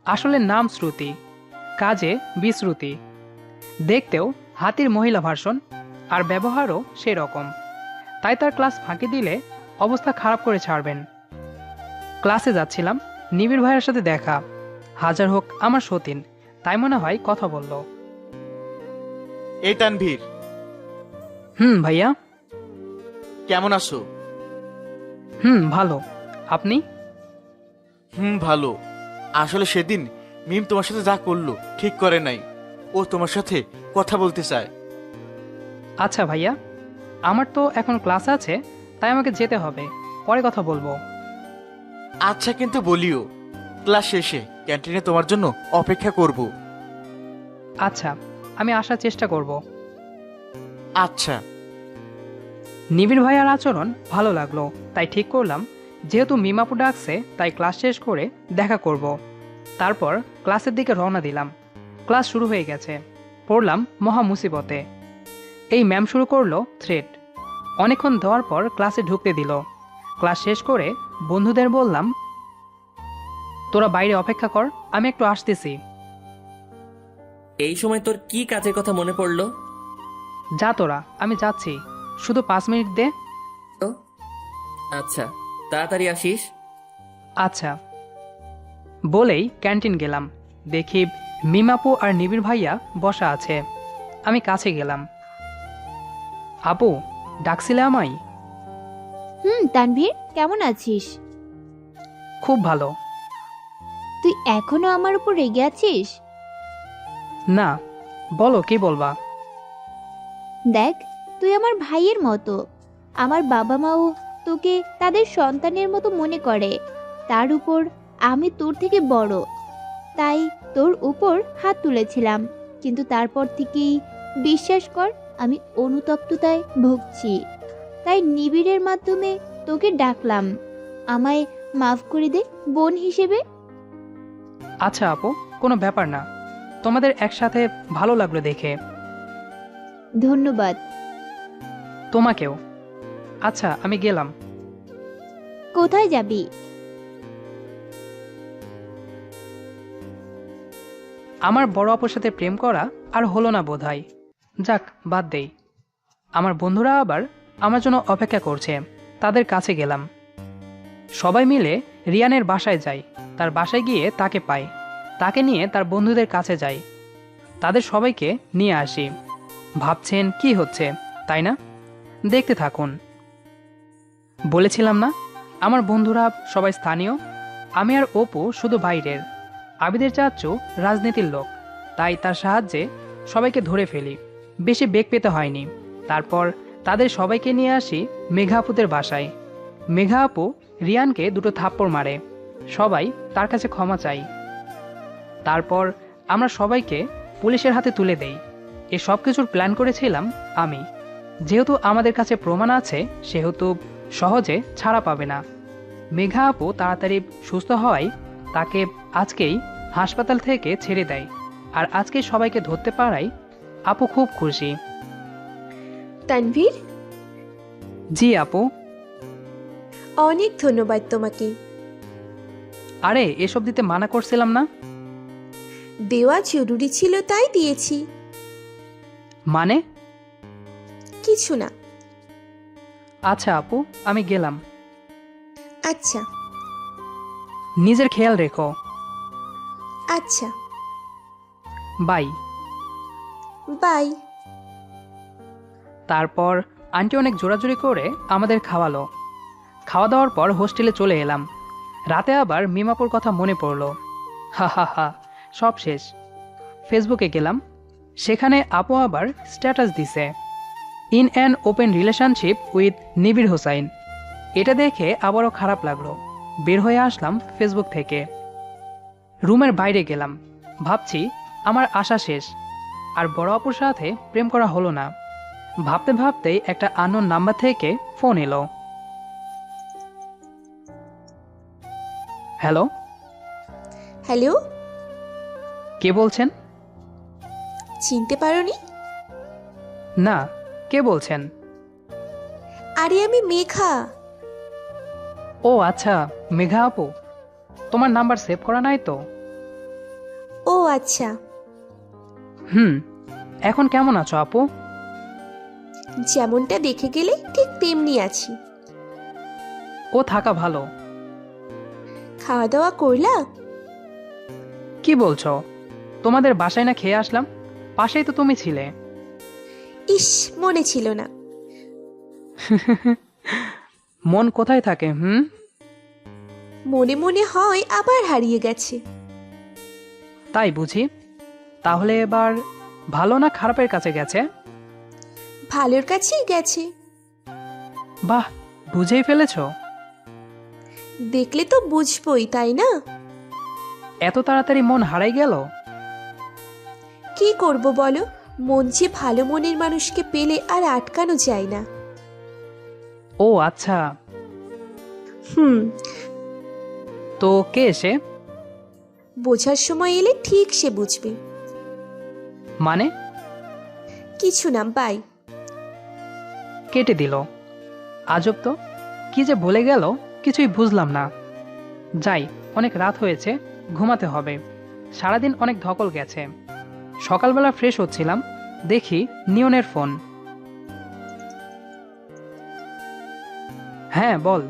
B: আসলে নাম শ্রুতি, কাজে বিশ্রুতি। দেখতেও হাতির মহিলা ভার্সন, আর ব্যবহারও সেই রকম। তাই তার ক্লাস ফাঁকি দিলে অবস্থা খারাপ করে ছাড়বেন। ক্লাসে যাচ্ছিলাম, নিবিড় ভাইয়ের সাথে দেখা। হাজার হোক আমার সতীন, তাই মনে হয় কথা বলল।
H: এই তানভীর,
B: ভাইয়া।
H: কেমন আছো?
B: ভালো। আপনি?
H: ভালো। আসলে সেদিন মিম তোমার সাথে যা করলো ঠিক করে নাই। ও তোমার সাথে কথা বলতে চায়।
B: আচ্ছা ভাইয়া, আমার তো এখন ক্লাস আছে, তাই আমাকে যেতে হবে। পরে কথা বলবো।
H: আচ্ছা, কিন্তু বলিও ক্লাস শেষে ক্যান্টিনে তোমার জন্য অপেক্ষা করব।
B: আচ্ছা, আমি আসার চেষ্টা করব।
H: আচ্ছা।
B: নিবিড় ভাইয়ার আচরণ ভালো লাগলো, তাই ঠিক করলাম যেহেতু মিমাপু ডাকছে তাই ক্লাস শেষ করে দেখা করব। তারপর ক্লাসের দিকে রওনা দিলাম। ক্লাস শুরু হয়ে গেছে, পড়লাম মহা মুসিবতে। এই ম্যাম শুরু করলো থ্রেড। অনেকক্ষণ দেওয়ার পর ক্লাসে ঢুকতে দিল। ক্লাস শেষ করে বন্ধুদের বললাম, তোরা বাইরে অপেক্ষা কর, আমি একটু আসতেছি।
I: এই সময় তোর কি কাজের কথা মনে পড়লো?
B: যা তোরা, আমি যাচ্ছি, শুধু 5 মিনিট দে।
I: আচ্ছা, তাড়াতাড়ি আসিস।
B: আচ্ছা। বলেই ক্যান্টিন গেলাম। দেখি মিমাপু আর নিবিড় ভাইয়া বসা আছে। আমি কাছে গেলাম। আপু, ডাকছিলে আমায়?
C: তানভীর, কেমন আছিস?
B: খুব ভালো।
C: তুই এখনো আমার উপর রেগে আছিস?
B: না, বলো কি বলবা।
C: দেখ, তুই আমার ভাইয়ের মতো। আমার বাবা মাও তোকে তাদের সন্তানের মতো মনে করে। তার উপর আমি তোর থেকে বড়, তাই তোর উপর হাত তুলেছিলাম। কিন্তু তারপর থেকেই বিশ্বাস কর, আমি অনুতপ্ততায় ভুগছি। তাই নিবিড়ের মাধ্যমে তোকে ডাকলাম। আমায় মাফ করে দে বোন হিসেবে।
B: আচ্ছা আপু, কোনো ব্যাপার না। তোমাদের একসাথে ভালো লাগলো দেখে।
C: ধন্যবাদ।
B: তোমাকেও। আচ্ছা, আমি গেলাম।
C: কোথায় যাবি?
B: আমার বড় আপুর সাথে প্রেম করা আর হলো না বোধহয়। যাক, বাদ দেই। আমার বন্ধুরা আবার আমার জন্য অপেক্ষা করছে, তাদের কাছে গেলাম। সবাই মিলে রিয়ানের বাসায় যাই। তার বাসায় গিয়ে তাকে পাই। তাকে নিয়ে তার বন্ধুদের কাছে যাই। তাদের সবাইকে নিয়ে আসি। ভাবছেন কি হচ্ছে, তাই না? দেখতে থাকুন। বলেছিলাম না, আমার বন্ধুরা সবাই স্থানীয়। আমি আর অপু শুধু বাইরের। আবিদের চাচ্চু রাজনীতির লোক, তাই তার সাহায্যে সবাইকে ধরে ফেলি। বেশি বেগ পেতে হয়নি। তারপর তাদের সবাইকে নিয়ে আসি মেঘা আপুদের বাসায়। মেঘা আপু রিয়ানকে দুটো থাপ্পড় মারে। সবাই তার কাছে ক্ষমা চাই। তারপর আমরা সবাইকে পুলিশের হাতে তুলে দেই। এ সব কিছুর প্ল্যান করেছিলাম আমি। যেহেতু আমাদের কাছে প্রমাণ আছে, সেহেতু সহজে ছাড়া পাবে না। মেঘা আপু তাড়াতাড়ি সুস্থ হওয়ায় তাকে আজকেই হাসপাতাল থেকে ছেড়ে দেয়। আর আজকে সবাইকে ধরতে পারায় আপু খুব খুশি।
E: তানভীর,
B: জি আপু।
E: অনেক ধন্যবাদ তোমাকে।
B: আরে, এসব দিতে মানা করছিলাম না?
E: দেওয়া জরুরি ছিল তাই দিয়েছি।
B: মানে?
E: কিছু না।
B: আচ্ছা আপু, আমি গেলাম।
E: আচ্ছা।
B: নিজের খেয়াল রেখো।
E: আচ্ছা।
B: বাই।
E: বাই।
B: তারপর আন্টি অনেক জোরাজুরি করে আমাদের খাওয়ালো। খাওয়া দাওয়ার পর হোস্টেলে চলে এলাম। রাতে আবার মিমাপুর কথা মনে পড়ল। হা হা হা, সব শেষ। ফেসবুকে গেলাম। সেখানে আপু আবার স্ট্যাটাস দিছে, in an open relationship with নিবিড় হোসাইন। এটা দেখে আবারও খারাপ লাগলো। বের হয়ে আসলাম ফেসবুক থেকে। রুমের বাইরে গেলাম। ভাবছি আমার আশা শেষ, আর বড় আপুর সাথে প্রেম করা হলো না। ভাবতে ভাবতেই একটা আননোন নাম্বার থেকে ফোন এলো। হ্যালো।
E: হ্যালো,
B: কে বলছেন?
E: চিনতে পারোনি?
B: না, কে বলছেন?
E: আরে আমি মেঘা।
B: ও আচ্ছা, মেঘা আপু। তোমার নাম্বার সেভ করা নাই তো?
E: ও আচ্ছা।
B: এখন কেমন আছো আপু?
E: যেমনটা দেখে গেলে ঠিক তেমনি আছি।
B: ও থাকা ভালো।
E: খাওয়া দাওয়া করলা?
B: কি বলছো? তোমাদের বাসায় না খেয়ে আসলাম? পাশেই তো তুমি ছিলে।
E: ইস, মনে ছিল না।
B: মন কোথায় থাকে?
E: মনে মনে হয় আবার হারিয়ে গেছে।
B: তাই বুঝি? তাহলে এবার ভালো না খারাপের কাছে গেছে?
E: ভালোর কাছেই গেছে।
B: বাহ, বুঝেই ফেলেছো।
E: দেখলে তো বুঝবই, তাই না?
B: এত তাড়াতাড়ি মন হারাই গেল?
E: কি করব বলো, মন যে ভালো মনের মানুষকে পেলে আর আটকানো যায় না।
B: ও আচ্ছা। তো কে এসে?
E: বোঝার সময় এলে ঠিক সে বুঝবে।
B: মানে?
E: কিছু না, বাই।
B: কেটে দিল। আজব তো, কি যে বলে গেল কিছুই বুঝলাম না। যাই, অনেক রাত হয়েছে, ঘুমাতে হবে। সারাদিন অনেক ধকল গেছে। সকালবেলা ফ্রেশ হচ্ছিলাম, দেখি নিয়নের ফোন। হ্যাঁ বল।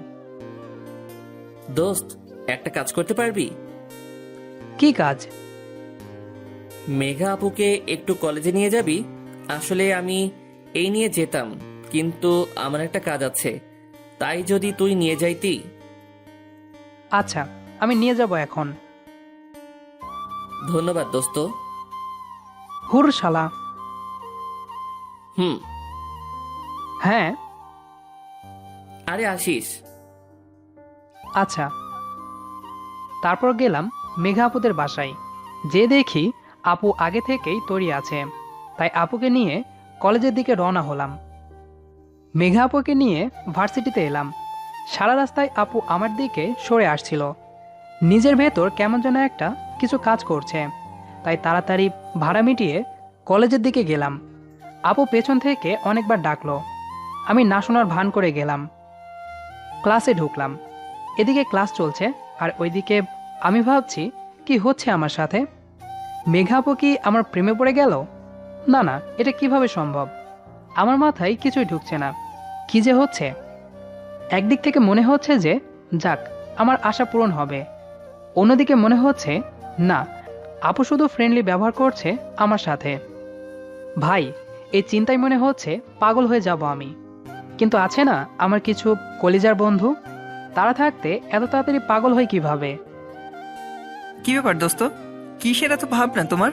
I: দোস্ত, একটা কাজ করতে পারবি?
B: কি কাজ?
I: মেঘা আপুকে একটু কলেজে নিয়ে যাবি? আসলে আমি এই নিয়ে যেতাম, কিন্তু আমার একটা কাজ আছে, তাই যদি তুই নিয়ে যাইতি।
B: আচ্ছা, আমি নিয়ে যাব এখন।
I: ধন্যবাদ দোস্ত।
B: হুর শালা।
I: হুম।
B: হ্যাঁ।
I: আরে আসিস।
B: আচ্ছা। তারপর গেলাম মেঘা আপুদের বাসায়। যে দেখি আপু আগে থেকেই তৈরি আছে, তাই আপুকে নিয়ে কলেজের দিকে রওনা হলাম। মেঘা আপুকে নিয়ে ভার্সিটিতে এলাম। সারা রাস্তায় আপু আমার দিকে সরে আসছিল। নিজের ভেতর কেমন যেন একটা কিছু কাজ করছে, তাই তাড়াতাড়ি ভাড়া মিটিয়ে কলেজের দিকে গেলাম। আপু পেছন থেকে অনেকবার ডাকলো। আমি না শোনার ভান করে গেলাম। ক্লাসে ঢুকলাম। এদিকে ক্লাস চলছে আর ওইদিকে আমি ভাবছি কি হচ্ছে আমার সাথে। মেঘা আপু কি আমার প্রেমে পড়ে গেল? না না, এটা কিভাবে সম্ভব? আমার মাথায় কিছুই ঢুকছে না। কি যে হচ্ছে! একদিক থেকে মনে হচ্ছে যে যাক, আমার আশা পূরণ হবে। অন্যদিকে মনে হচ্ছে না, আপু শুধু ফ্রেন্ডলি ব্যবহার করছে আমার সাথে। ভাই, এই চিন্তায় মনে হচ্ছে পাগল হয়ে যাব আমি। কিন্তু আছে না আমার কিছু কলিজার বন্ধু, তারা থাকতে এত তাড়াতাড়ি পাগল হয় কিভাবে?
G: কি ব্যাপার দোস্ত, কিসের এত ভাবনা তোমার?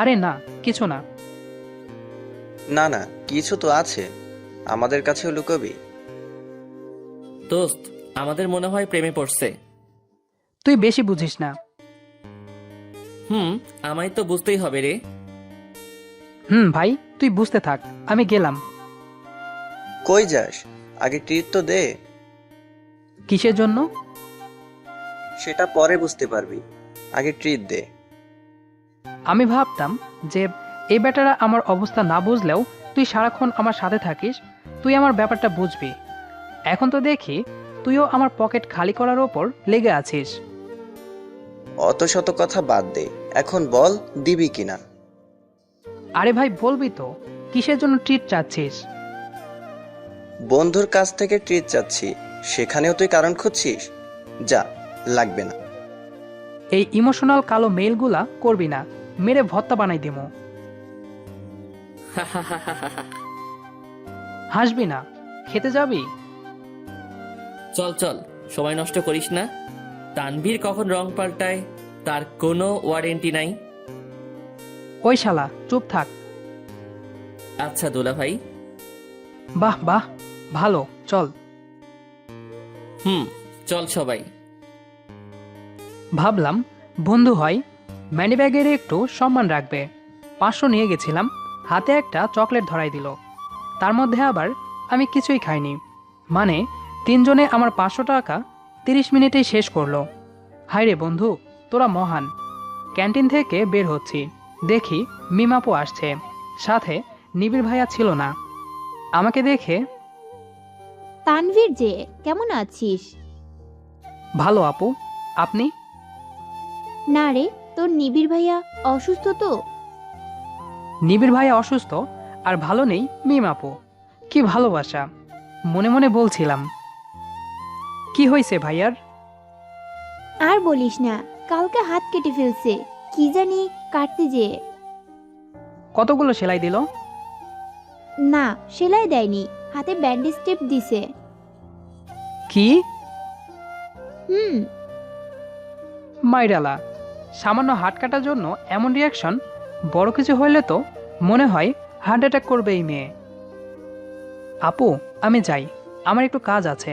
B: আরে না, কিছু না।
J: না না, কিছু তো আছে, আমাদের কাছেও লুকাবি?
I: দোস্ত, আমাদের মনে হয় প্রেমে পড়ছে।
B: তুই বেশি বুঝিস না।
I: আমায় তো বুঝতেই হবে রে।
B: ভাই, তুই বুঝতে থাক, আমি গেলাম।
J: কই যাস? আগে ট্রিট তো দে।
B: কিসের জন্য?
J: সেটা পরে বুঝতে পারবি, আগে ট্রিট দে।
B: আমি ভাবতাম যে এই ব্যাটারা আমার অবস্থা না বুঝলেও তুই সারাক্ষণ আমার সাথে থাকিস, তুই আমার ব্যাপারটা বুঝবি। এখন তো দেখি তুইও আমার পকেট খালি করার ওপর লেগে আছিস।
J: অত শত কথা বাদ দে, এখন বল দিবি কিনা।
B: আরে ভাই, বলবি তো, কিসের জন্য ট্রিট চাচ্ছিস?
J: বন্ধুর কাছ থেকে ট্রিট চাচ্ছি, সেখানেও তুই কারণ খুঁজছিস? যা, লাগবে না।
B: এই ইমোশনাল কালো মেইলগুলা করবি না, মেরে ভর্তা বানাই দিমু। হাসবি না, খেতে যাবি?
I: চল চল, সময় নষ্ট করিস না। তানভীর কখন রং পাল্টায় তার কোনো ওয়ারেন্টি নাই।
B: ওই শালা, চুপ থাক।
I: আচ্ছা দুলা ভাই।
B: বাহ বাহ, ভালো, চল।
I: চল সবাই।
B: ভাবলাম বন্ধু হয়, ম্যানিব্যাগের একটু সম্মান রাখবে। 500 নিয়ে গেছিলাম, হাতে একটা চকলেট ধরাই দিল। তার মধ্যে আবার আমি কিছুই খাইনি, মানে 3 জনে আমার 500 টাকা 30 মিনিটেই শেষ করলো। হায় রে বন্ধু, তোরা মহান। ক্যান্টিন থেকে বের হচ্ছি, দেখি মিমাপু আসছে, সাথে নিবিড় ভাইয়া ছিল না। আমাকে দেখে,
C: তানভীর যে, কেমন আছিস?
B: ভালো আপু, আপনি?
C: না রে, তোর নিবিড় ভাইয়া অসুস্থ তো।
B: নিবিড় ভাইয়া অসুস্থ আর ভালো নেই মিমাপু। কি ভালোবাসা! মনে মনে বলছিলাম। কি হয়েছে ভাইয়ার?
C: আর বলিস না, কালকে হাত কেটে ফেলছে, কি জানি কাটতে যেয়ে।
B: কতগুলো সেলাই দিল?
C: না, সেলাই দেয়নি, হাতে ব্যান্ডেজ টেপ দিছে।
B: কি?
C: হুম।
B: মাইরালা, সামান্য হাত কাটার জন্য এমন রিয়াকশন! বড় কিছু হইলে তো মনে হয় হার্ট অ্যাটাক করবে এই মেয়ে। আপু, আমি যাই, আমার একটু কাজ আছে।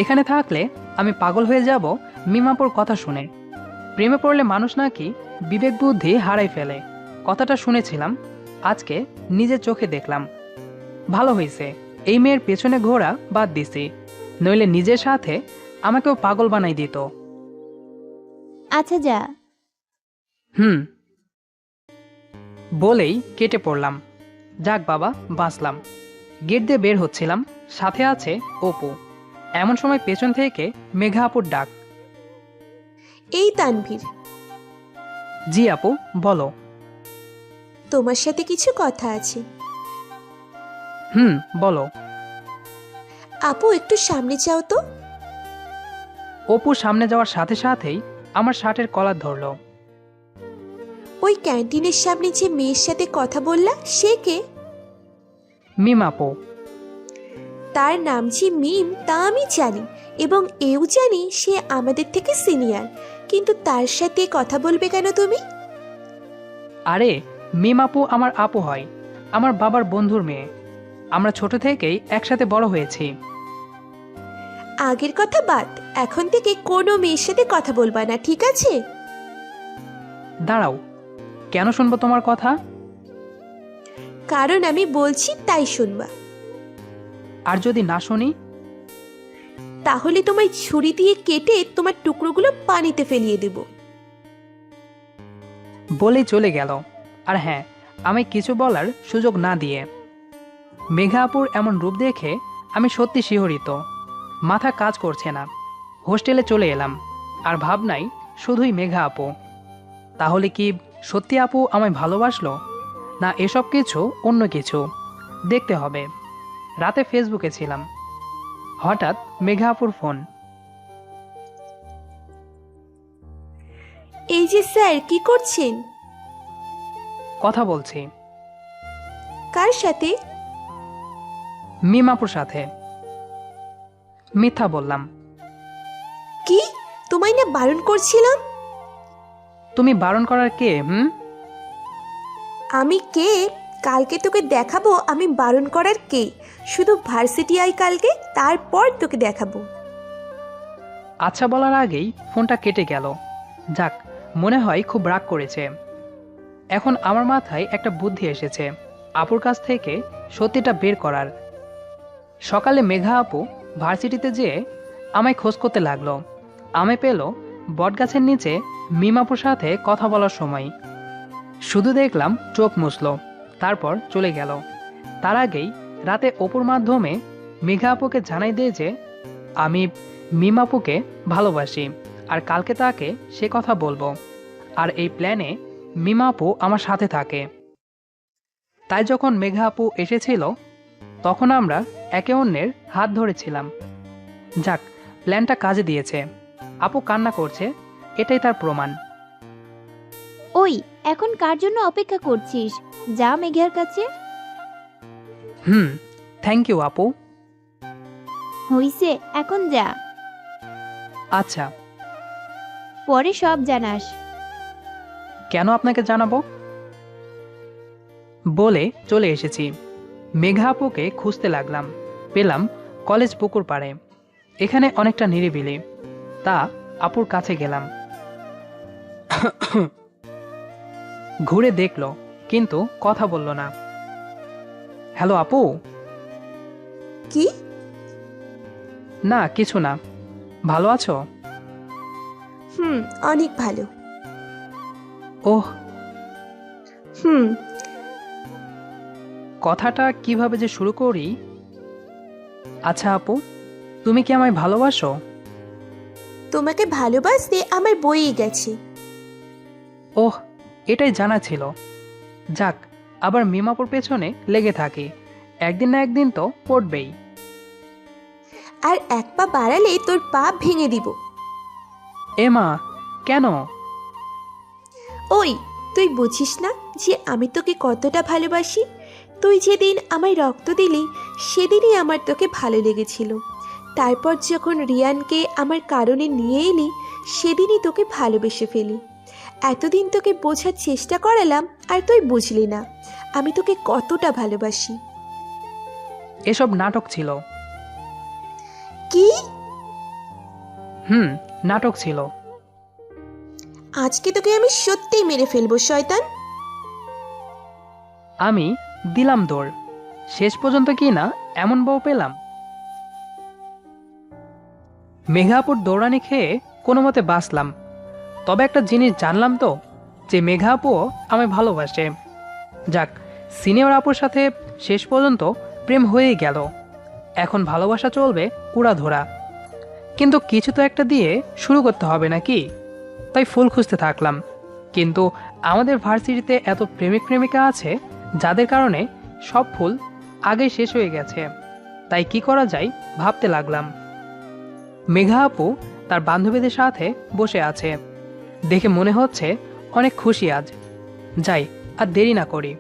B: এখানে থাকলে আমি পাগল হয়ে যাব মিমাপুর কথা শুনে। প্রেমে পড়লে মানুষ নাকি বিবেক বুদ্ধি হারাই ফেলে, কথাটা শুনেছিলাম, আজকে নিজের চোখে দেখলাম। ভালো হয়েছে এই মেয়ের পেছনে ঘোরা বাদ দিছি, নইলে নিজের সাথে আমাকেও পাগল বানাই দিত।
C: আচ্ছা যা।
B: বলেই কেটে পড়লাম। যাক বাবা, বাঁচলাম। গেট দিয়ে বের হচ্ছিলাম, সাথে আছে অপু। এমন সময় পেছন থেকে মেঘা আপুর ডাক।
E: এই তানভীর,
B: জি আপু, বলো।
E: তোমার সাথে কিছু কথা আছে।
B: বলো।
E: আপু, একটু সামনে যাও তো।
B: অপু সামনে যাওয়ার সাথে সাথেই আমার শার্টের কলার ধরল।
E: ওই ক্যান্টিনের সামনে যে মেয়ের সাথে কথা বললা সে কে?
B: মিম আপু।
E: তার নাম যে মিম তা আমি জানি, এবং এও জানি সে আমাদের থেকে সিনিয়র, কিন্তু তার সাথে কথা বলবে কেন তুমি?
B: আরে মিম আপু আমার আপু হয়, আমার বাবার বন্ধুর মেয়ে। আমরা ছোট থেকেই একসাথে বড় হয়েছি।
E: আগের কথা বাদ, এখন থেকে কোনো মেয়ের সাথে কথা বলবা না, ঠিক আছে?
B: দাঁড়াও, কেন শুনবো তোমার কথা?
E: কারণ আমি বলছি তাই শুনবা।
B: আর যদি না শুনি?
E: তাহলে তোমায় ছুরি দিয়ে কেটে তোমার টুকরোগুলো পানিতে ফেলিয়ে দেব।
B: বলেই চলে গেল। আর হ্যাঁ, আমি কিছু বলার সুযোগ না দিয়ে। মেঘা আপুর এমন রূপ দেখে আমি সত্যি শিহরিত। মাথা কাজ করছে না। হোস্টেলে চলে এলাম, আর ভাবনাই শুধুই মেঘা আপু। তাহলে কি সত্যি আপু আমায় ভালোবাসলো, না এসব কিছু অন্য কিছু? দেখতে হবে। রাতে ফেসবুকে ছিলাম, হঠাৎ মেঘা আপুর ফোন।
E: এই যে স্যার, কি করছেন?
B: কথা বলছি।
E: কার সাথে?
B: মিম আপুর সাথে। মিথ্যা বললাম।
E: কি? তোমায় না বারণ করছিলাম?
B: তুমি বারণ করার কে?
E: আমি কে? কালকে তোকে দেখাবো আমি বারণ করার কে। শুধু ভার্সিটি আই কালকে, তারপর তোকে দেখাবো।
B: আচ্ছা বলার আগেই ফোনটা কেটে গেল। যাক, মনে হয় খুব রাগ করেছে। এখন আমার মাথায় একটা বুদ্ধি এসেছে, আপুর কাছ থেকে সত্যিটা বের করার। সকালে মেঘা আপু ভার্সিটিতে যেয়ে আমায় খোঁজ করতে লাগলো। আমায় পেল বটগাছের নিচে মিম আপুর সাথে কথা বলার সময়। শুধু দেখলাম চোখ মুছল, তারপর চলে গেল। তার আগেই রাতে অপুর মাধ্যমে মেঘা আপুকে জানাই দিয়ে যে আমি মিম আপুকে ভালোবাসি, আর কালকে তাকে সে কথা বলবো। আর এই প্ল্যানে মিম আপু আমার সাথে থাকে। তাই যখন মেঘা আপু এসেছিল তখন আমরা একে অন্যের হাত ধরেছিলাম। যাক, প্ল্যানটা কাজে দিয়েছে। আপু কান্না করছে, এটাই তার প্রমাণ।
C: ওই, এখন কার জন্য অপেক্ষা করছিস? যা মেঘার কাছে।
B: থ্যাংক ইউ আপু।
C: হইছে, এখন যা,
B: আচ্ছা।
C: পরে সব জানাস।
B: কেন আপনাকে জানাবো? বলে চলে এসেছি। মেঘা আপুকে খুঁজতে লাগলাম। পেলাম কলেজ পুকুর পাড়ে। এখানে অনেকটা নিরিবিলি। তা আপুর কাছে গেলাম। ঘুরে দেখলো, কিন্তু কথা বলল না। হ্যালো আপু।
E: কি?
B: না কিছু না। ভালো আছো?
E: অনেক ভালো।
B: ওহ।
E: হুম।
B: কথাটা কিভাবে যে শুরু করি। আচ্ছা আপু, তুমি কি আমায় ভালোবাসো?
E: তোমাকে ভালোবাসতে আমার বইয়ে গেছে।
B: ওহ, এটাই জানা ছিল। যাক, আবার মিমাপুর পেছনে লেগে থাকি। একদিন না একদিন তো পড়বেই।
E: আর এক পা বাড়ালে তোর পা ভেঙে দিব।
B: এমা, কেন?
E: ওই, তুই বুঝিস না যে আমি তোকে কতটা ভালোবাসি? তুই যেদিন আমায় রক্ত দিলি সেদিনই আমার তোকে ভালো লেগেছিল। তারপর যখন রিয়ানকে আমার কারণে নিয়ে এলি সেদিনই তোকে ভালোবেসে ফেলি। এতদিন তোকে বোঝার চেষ্টা করালাম আর তুই বুঝলি না আমি তোকে কতটা ভালোবাসি।
B: এসব নাটক ছিল।
E: কি?
B: নাটক ছিল।
E: আজকে তোকে আমি সত্যিই মেরে ফেলবো শয়তান।
B: আমি দিলাম দৌড়। শেষ পর্যন্ত কি না এমন বউ পেলাম। মেঘাপুর দৌড়ানি খেয়ে কোনো মতে বাঁচলাম। তবে একটা জিনিস জানলাম তো, যে মেঘা আপুও আমায় ভালোবাসে। যাক, সিনিয়র আপুর সাথে শেষ পর্যন্ত প্রেম হয়েই গেল। এখন ভালোবাসা চলবে উড়াধরা। কিন্তু কিছু তো একটা দিয়ে শুরু করতে হবে নাকি? তাই ফুল খুঁজতে থাকলাম। কিন্তু আমাদের ভার্সিটিতে এত প্রেমিক প্রেমিকা আছে যাদের কারণে সব ফুল আগেই শেষ হয়ে গেছে। তাই কি করা যায় ভাবতে লাগলাম। মেঘা আপু তার বান্ধবীদের সাথে বসে আছে। দেখে মনে হচ্ছে অনেক খুশি আজ। যাই আর দেরি না করি।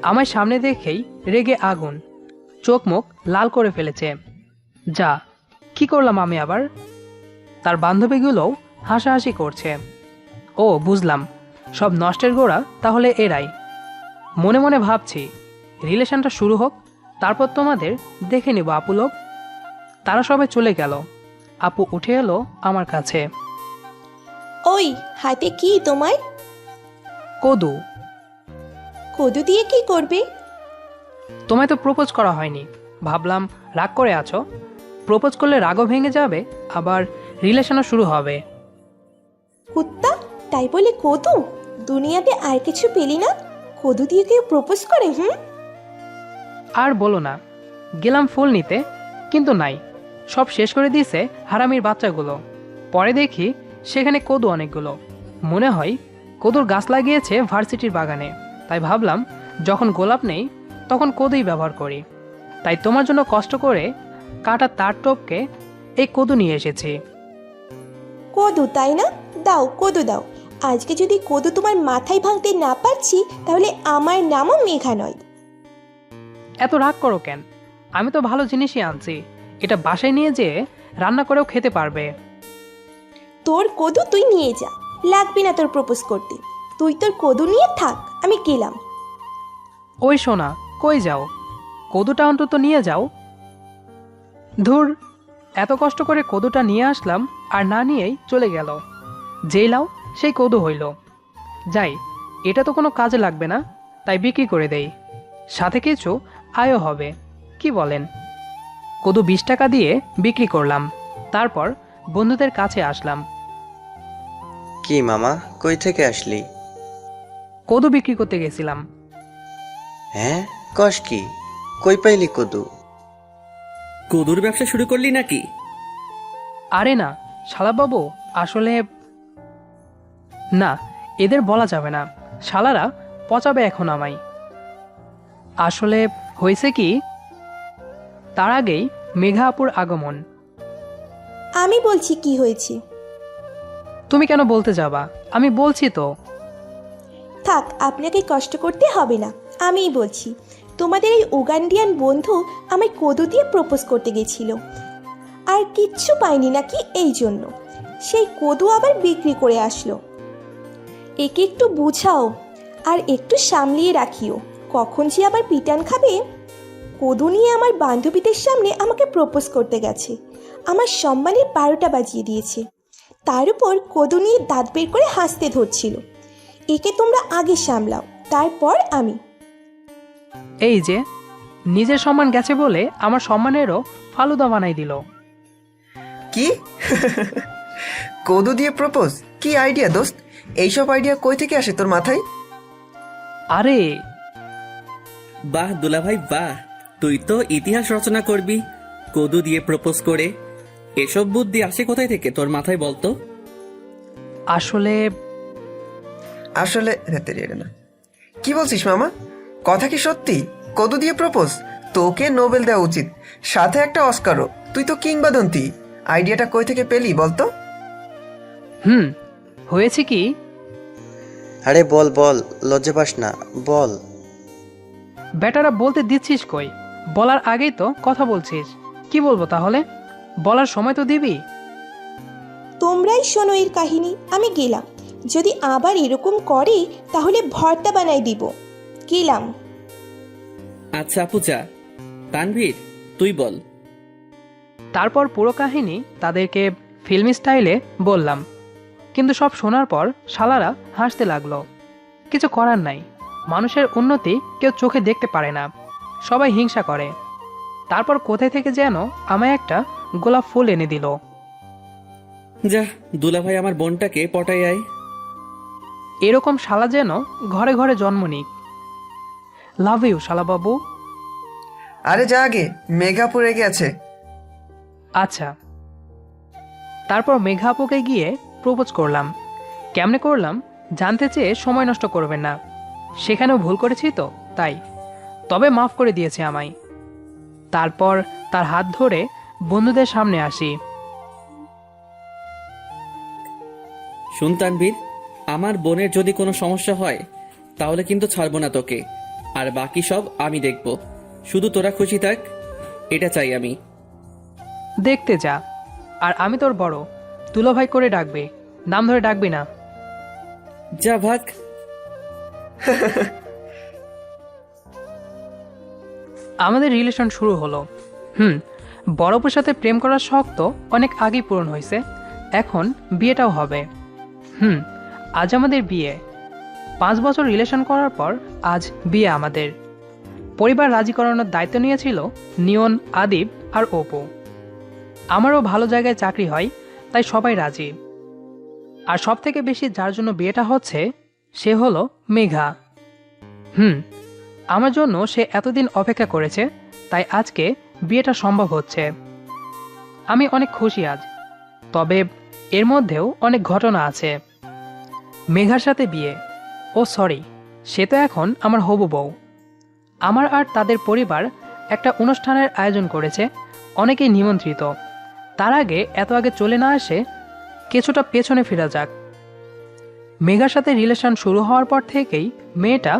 B: আমায় সামনে দেখেই রেগে আগুন, চোখ মুখ লাল করে ফেলেছে। যা, কি করলাম আমি আবার? তার বান্ধবীগুলোও হাসাহাসি করছে। ও বুঝলাম, সব নষ্টের গোড়া তাহলে এরাই। মনে মনে ভাবছি, রিলেশনটা শুরু হোক, তারপর তোমাদের দেখে নেব আপু লোক। তারা সবাই চলে গেল। আপু উঠে এলো আমার কাছে।
E: ওই হাতে কি তোমার?
B: কদু।
E: কদু দিয়ে কি করবে?
B: তোমায় তো প্রপোজ করা হয়নি, ভাবলাম রাগ করে আছো, প্রপোজ করলে রাগও ভেঙে যাবে, আবার রিলেশনও শুরু হবে।
E: কুত্তা, তাই বলে কদু? দুনিয়াতে আর কিছু পেলি না? কদু দিয়ে কেউ প্রপোজ করে?
B: আর বলো না, গেলাম ফুল নিতে, কিন্তু নাই, সব শেষ করে দিয়েছে হারামির বাচ্চাগুলো। পরে দেখি সেখানে কদু অনেকগুলো। মনে হয় কদুর গাছ লাগিয়েছে ভার্সিটির বাগানে। তাই ভাবলাম যখন গোলাপ নেই তখন কদুই ব্যবহার করি। তাই তোমার জন্য কষ্ট করে কাটা তার টপকে এই কদু নিয়ে এসেছি।
E: কদু তাই না? দাও, কদু দাও। আজকে যদি কদু তোমার মাথায় ভাঙতে না পারছি, তাহলে আমার নামও মেঘা নয়।
B: এত রাগ করো কেন? আমি তো ভালো জিনিসই আনছি, এটা বাসায় নিয়ে যেয়ে রান্না করেও খেতে পারবে।
E: তোর কদু তুই নিয়ে যা, লাগবে না তোর প্রপোজ করতে। তুই তোর কদু নিয়ে থাক, আমি গেলাম।
B: ওই সোনা, কই যাও? কদুটা অন্তত নিয়ে যাও। ধুর, এত কষ্ট করে কদুটা নিয়ে আসলাম আর না নিয়েই চলে গেল। যেই লাও সেই কদু হইল। যাই, এটা তো কোনো কাজে লাগবে না, তাই বিক্রি করে দেই, সাথে কিছু আয়ও হবে। কি বলেন? কদু 20 টাকা দিয়ে বিক্রি করলাম। তারপর বন্ধুদের কাছে আসলাম।
J: কি মামা, কই থেকে আসলি?
B: কদু বিক্রি করতে গেছিলাম।
J: হ্যাঁ, কস কি? কই পাইলি কদু?
I: কদুর ব্যবসা শুরু করলি নাকি?
B: আরে না শালাবাবু, আসলে না, এদের বলা যাবে না, শালারা পচাবে এখন আমায়। আসলে হয়েছে কি, তার আগেই মেঘা আপুর আগমন।
E: আমি বলছি কি হয়েছে।
B: তুমি কেন বলতে যাবা? আমি বলছি তো।
E: থাক, আপনাকে কষ্ট করতে হবে না, আমিই বলছি। তোমাদের এই উগান্ডিয়ান বন্ধু আমায় কদু দিয়ে প্রপোজ করতে গেছিল, আর কিচ্ছু পাইনি নাকি, এই জন্য সেই কদু আবার বিক্রি করে আসলো। একে একটু বুঝাও আর একটু সামলিয়ে রাখিও, কখন যে আবার পিটান খাবে। কদু নিয়ে আমার বান্ধবীদের সামনে আমাকে প্রপোজ করতে গেছে, আমার সম্মানের 12টা বাজিয়ে দিয়েছে। তার উপর কদু নিয়ে দাঁত বের করে হাসতে ধরছিল। একে তোমরা আগে সামলাও, তারপর আমি।
B: এই যে নিজের সম্মান গেছে বলে আমার সম্মানেরও ফালুদা বানাই দিল।
G: কি? কদু দিয়ে প্রপোজ? কি আইডিয়া দোস্ত? এইসব আইডিয়া কই থেকে আসে তোর মাথায়?
B: আরে
I: বাহ দুলাভাই বাহ, তুই তো ইতিহাস রচনা করবি কদু দিয়ে প্রপোজ করে। এসব বুদ্ধি আসে কোথায় থেকে তোর মাথায় বলতো?
B: আসলে
G: আসলে না, কি বলছিস মামা? কথা কি সত্যি? কদু দিয়ে প্রপোজ? তোকে নোবেল দেওয়া উচিত, সাথে একটা অস্কারও। তুই তো কিংবদন্তি। আইডিয়াটা কই থেকে পেলি বলতো?
B: হয়েছে কি?
J: আরে বল বল, লজ্জা পাস না, বল।
B: বেটারা বলতে দিচ্ছিস কই? বলার আগেই তো কথা বলছিস। কি বলবো তাহলে? বলার সময় তো দিবি।
E: তোমরাই শোনো এর কাহিনী, আমি গেলাম। যদি আবার এরকম করে তাহলে ভর্তা বানাই দিব। গেলাম।
I: আচ্ছা আপু যা। তানভীর তুই বল।
B: তারপর পুরো কাহিনী তাদেরকে ফিল্মি স্টাইলে বললাম, কিন্তু সব শোনার পর শালারা হাসতে লাগলো। কিছু করার নাই, মানুষের উন্নতি কেউ চোখে দেখতে পারে না, সবাই হিংসা করে। তারপর কোথায় থেকে যেন আমায় একটা গোলাপ ফুল এনে দিল।
I: যা দুলাভাই আমার বোনটাকে পটাই আয়।
B: এরকম শালা যেন ঘরে ঘরে জন্ম নিক। লাভ ইউ শালাবাবু।
G: আরে যা, আগে মেঘাপুর রেগে আছে।
B: আচ্ছা। তারপর মেঘা আপুকে গিয়ে প্রপোজ করলাম। কেমনে করলাম জানতে চেয়ে সময় নষ্ট করবেন না, সেখানেও ভুল করেছি তো তাই, তবে মাফ করে দিয়েছে আমায়। তারপর তার হাত ধরে বন্ধুদের সামনে আসি।
I: শুন তানভীর, আমার বোনের যদি কোনো সমস্যা হয় তাহলে কিন্তু ছাড়বো না তোকে, আর বাকি সব আমি দেখব। শুধু তোরা খুশি থাক, এটা চাই আমি।
B: দেখতে যা। আর আমি তোর বড়, দুলাভাই করে ডাকবে, নাম ধরে ডাকবি না।
I: যা ভাগ।
B: আমাদের রিলেশন শুরু হলো। বড় অপুর সাথে প্রেম করার শখ তো অনেক আগেই পূরণ হয়েছে, এখন বিয়েটাও হবে। আজ আমাদের বিয়ে। 5 বছর রিলেশন করার পর আজ বিয়ে আমাদের। পরিবার রাজি করানোর দায়িত্ব নিয়েছিল নিয়ন, আদিব আর অপু। আমারও ভালো জায়গায় চাকরি হয়, তাই সবাই রাজি। আর সব থেকে বেশি যার জন্য বিয়েটা হচ্ছে সে হলো মেঘা। আমার জন্য সে এতদিন অপেক্ষা করেছে, তাই আজকে বিয়েটা সম্ভব হচ্ছে। আমি অনেক খুশি আজ, তবে এর মধ্যেও অনেক ঘটনা আছে। মেঘার সাথে বিয়ে, ও সরি, সে তো এখন আমার হবু বউ। আমার আর তাদের পরিবার একটা অনুষ্ঠানের আয়োজন করেছে, অনেকেই নিমন্ত্রিত। তার আগে এত আগে চলে না আসে, কিছুটা পেছনে ফেরা যাক। মেঘার সাথে রিলেশন শুরু হওয়ার পর থেকেই মেয়েটা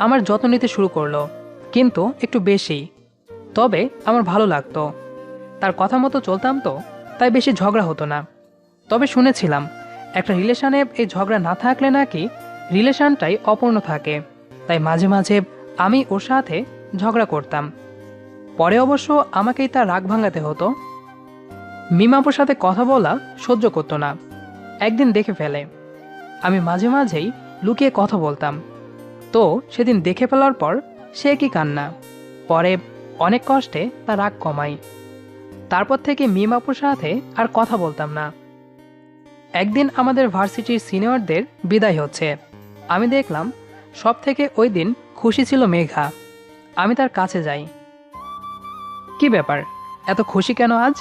B: আমার যত্ন নিতে শুরু করলো, কিন্তু একটু বেশি। তবে আমার ভালো লাগতো, তার কথা মতো চলতাম তো, তাই বেশি ঝগড়া হতো না। তবে শুনেছিলাম একটা রিলেশনে এই ঝগড়া না থাকলে নাকি রিলেশনটাই অপূর্ণ থাকে, তাই মাঝে মাঝে আমি ওর সাথে ঝগড়া করতাম। পরে অবশ্য আমাকেই তার রাগ ভাঙাতে হতো। মিমাপুর সাথে কথা বলা সহ্য করতো না, একদিন দেখে ফেলে। আমি মাঝে মাঝেই লুকিয়ে কথা বলতাম, তো সেদিন দেখে ফেলার পর সে কি কান্না। পরে অনেক কষ্টে তার রাগ কমাই। তারপর থেকে মিমাপুর সাথে আর কথা বলতাম না। একদিন আমাদের ভার্সিটির সিনিয়রদের বিদায় হচ্ছে। আমি দেখলাম সব থেকে ওই দিন খুশি ছিল মেঘা। আমি তার কাছে যাই। কি ব্যাপার, এত খুশি কেন আজ?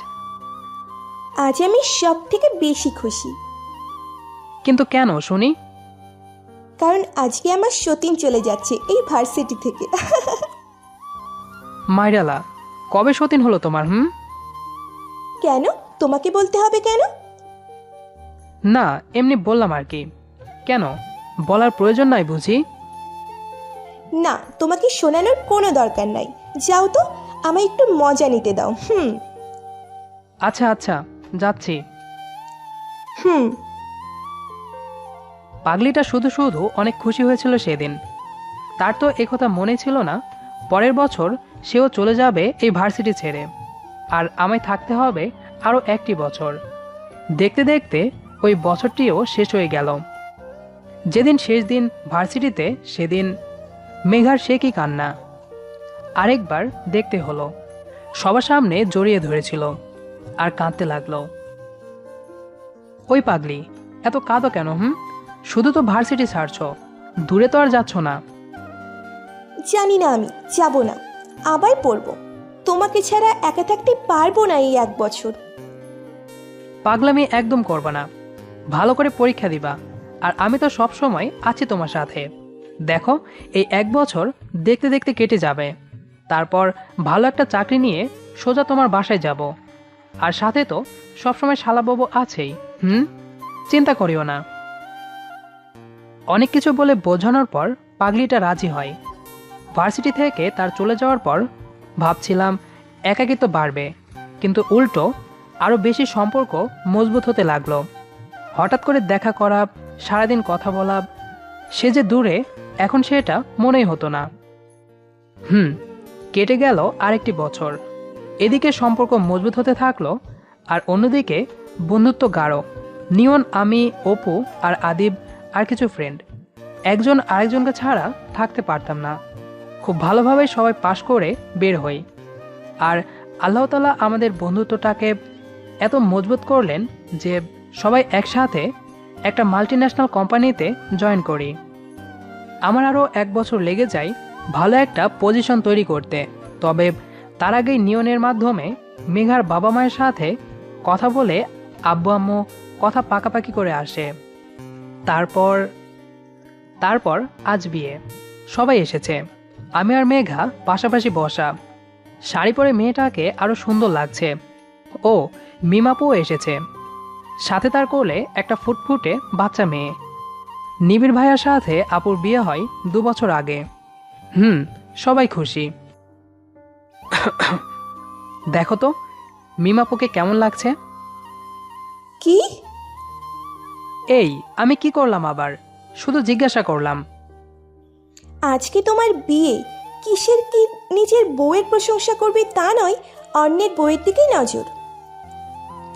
E: আজ আমি সব থেকে বেশি খুশি,
B: কিন্তু কেন শুনি?
E: কারণ আজকে আমার সতীন চলে যাচ্ছে এই ভার্সিটি থেকে।
B: মাইরালা, কবে সতীন হলো তোমার?
E: কেন তোমাকে বলতে হবে কেন?
B: না, এমনি বললাম আর কি। কেন, বলার প্রয়োজন নাই বুঝি?
E: না, তোমাকে শোনানোর কোনো দরকার নাই। যাও তো, আমায় একটু মজা নিতে দাও।
B: আচ্ছা আচ্ছা, যাচ্ছি।
E: হুম
B: পাগলিটা শুধু শুধু অনেক খুশি হয়েছিল সেদিন। তার তো একথা মনে ছিল না পরের বছর সেও চলে যাবে এই ভার্সিটি ছেড়ে, আর আমায় থাকতে হবে আরও 1টি বছর। দেখতে দেখতে ওই বছরটিও শেষ হয়ে গেল। যেদিন শেষ দিন ভার্সিটিতে, সেদিন মেঘার সে কি কান্না। আরেকবার দেখতে হলো, সবার সামনে জড়িয়ে ধরেছিল আর কাঁদতে লাগলো। ওই পাগলি, এত কাঁদো কেন? শুধু তো ভার্সিটি ছাড়ছ, দূরে তো আর যাচ্ছ না।
E: জানি না, আমি যাব না, আবার পড়ব। তোমাকে ছাড়া একা থাকতে পারবো না এই 1 বছর।
B: পাগলামি একদম করবা না, ভালো করে পরীক্ষা দিবা। আর আমি তো সব সময় আছি তোমার সাথে। দেখো, এই 1 বছর দেখতে দেখতে কেটে যাবে। তারপর ভালো একটা চাকরি নিয়ে সোজা তোমার বাসায় যাব। আর সাথে তো সবসময় শালাবাবু আছেই। চিন্তা করিও না। অনেক কিছু বলে বোঝানোর পর পাগলিটা রাজি হয়। ভার্সিটি থেকে তার চলে যাওয়ার পর ভাবছিলাম একাকিত্ব বাড়বে, কিন্তু উল্টো আরও বেশি সম্পর্ক মজবুত হতে লাগলো। হঠাৎ করে দেখা করা, সারাদিন কথা বলা, সে যে দূরে এখন সেটা মনেই হতো না। কেটে গেল আরেকটি বছর। এদিকে সম্পর্ক মজবুত হতে থাকলো, আর অন্যদিকে বন্ধুত্ব গাঢ়। নিয়ন, আমি, অপু আর আদিব আর কিছু ফ্রেন্ড একজন আরেকজনকে ছাড়া থাকতে পারতাম না। খুব ভালোভাবে সবাই পাশ করে বের হই। আর আল্লাহ তাআলা আমাদের বন্ধুত্বটাকে এত মজবুত করলেন যে সবাই একসাথে একটা মাল্টিন্যাশনাল কোম্পানিতে জয়েন করি। আমার আরও 1 বছর লেগে যায় ভালো একটা পজিশন তৈরি করতে। তবে তার আগেই নিয়নের মাধ্যমে মেঘার বাবা মায়ের সাথে কথা বলে আব্বু আম্মু কথা পাকাপাকি করে আসে। তারপর আজ বিয়ে। সবাই এসেছে, আমি আর মেঘা পাশাপাশি বসা। শাড়ি পরে মেয়েটাকে আরো সুন্দর লাগছে। ও, মিমাপুও এসেছে, সাথে তার কোলে একটা ফুটফুটে বাচ্চা মেয়ে। নিবিড় ভাইয়ার সাথে আপুর বিয়ে হয় 2 বছর আগে। সবাই খুশি। দেখো তো মিম আপুকে কেমন লাগছে?
E: কি?
B: এই আমি কি করলাম আবার? শুধু জিজ্ঞাসা করলাম।
E: আজকে তোমার বিয়ে, কিসের কি নিজের বউয়ের প্রশংসা করবে তা নয়, অন্যের বউয়ের দিকেই নজর।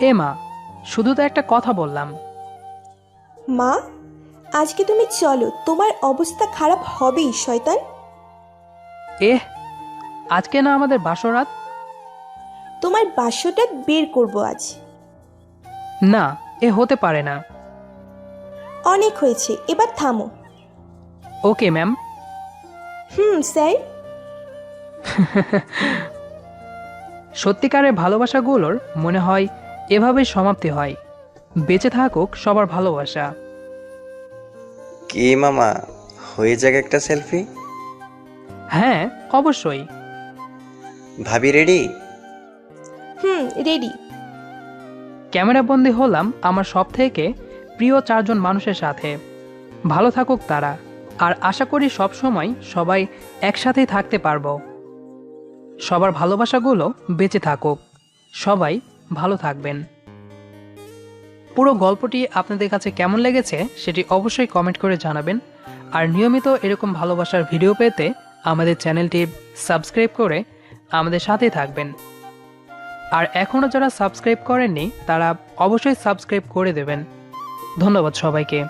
B: এ মা, শুধু তো একটা কথা বললাম।
E: মা, আজকে তুমি চলো, তোমার অবস্থা খারাপ হবেই শয়তান।
B: আজকে না আমাদের বাসরাত?
E: তোমার বাস্যটা বের করব আজ।
B: না, এ হতে পারে না।
E: অনেক হয়েছে, এবার থামো।
B: Okay ma'am.
E: স্যার।
B: সত্যিকারের ভালোবাসাগুলোর মনে হয় এভাবেই সমাপ্তি হয়। বেঁচে থাকুক সবার ভালোবাসা।
J: কি মামা, হয়ে যাক একটা সেলফি?
B: হ্যাঁ অবশ্যই।
J: ভাবি রেডি?
E: রেডি।
B: ক্যামেরা বন্দি হলাম আমার সব থেকে প্রিয় 4 জন মানুষের সাথে। ভালো থাকুক তারা, আর আশা করি সব সময় সবাই একসাথেই থাকতে পারবো। সবার ভালোবাসাগুলো বেঁচে থাকুক। সবাই ভালো থাকবেন। পুরো গল্পটি আপনাদের কাছে কেমন লেগেছে সেটি অবশ্যই কমেন্ট করে জানাবেন। আর নিয়মিত এরকম ভালোবাসার ভিডিও পেতে আমাদের চ্যানেলটি সাবস্ক্রাইব করে আমাদের সাথেই থাকবেন। আর এখনও যারা সাবস্ক্রাইব করেননি তারা অবশ্যই সাবস্ক্রাইব করে দেবেন। ধন্যবাদ সবাইকে।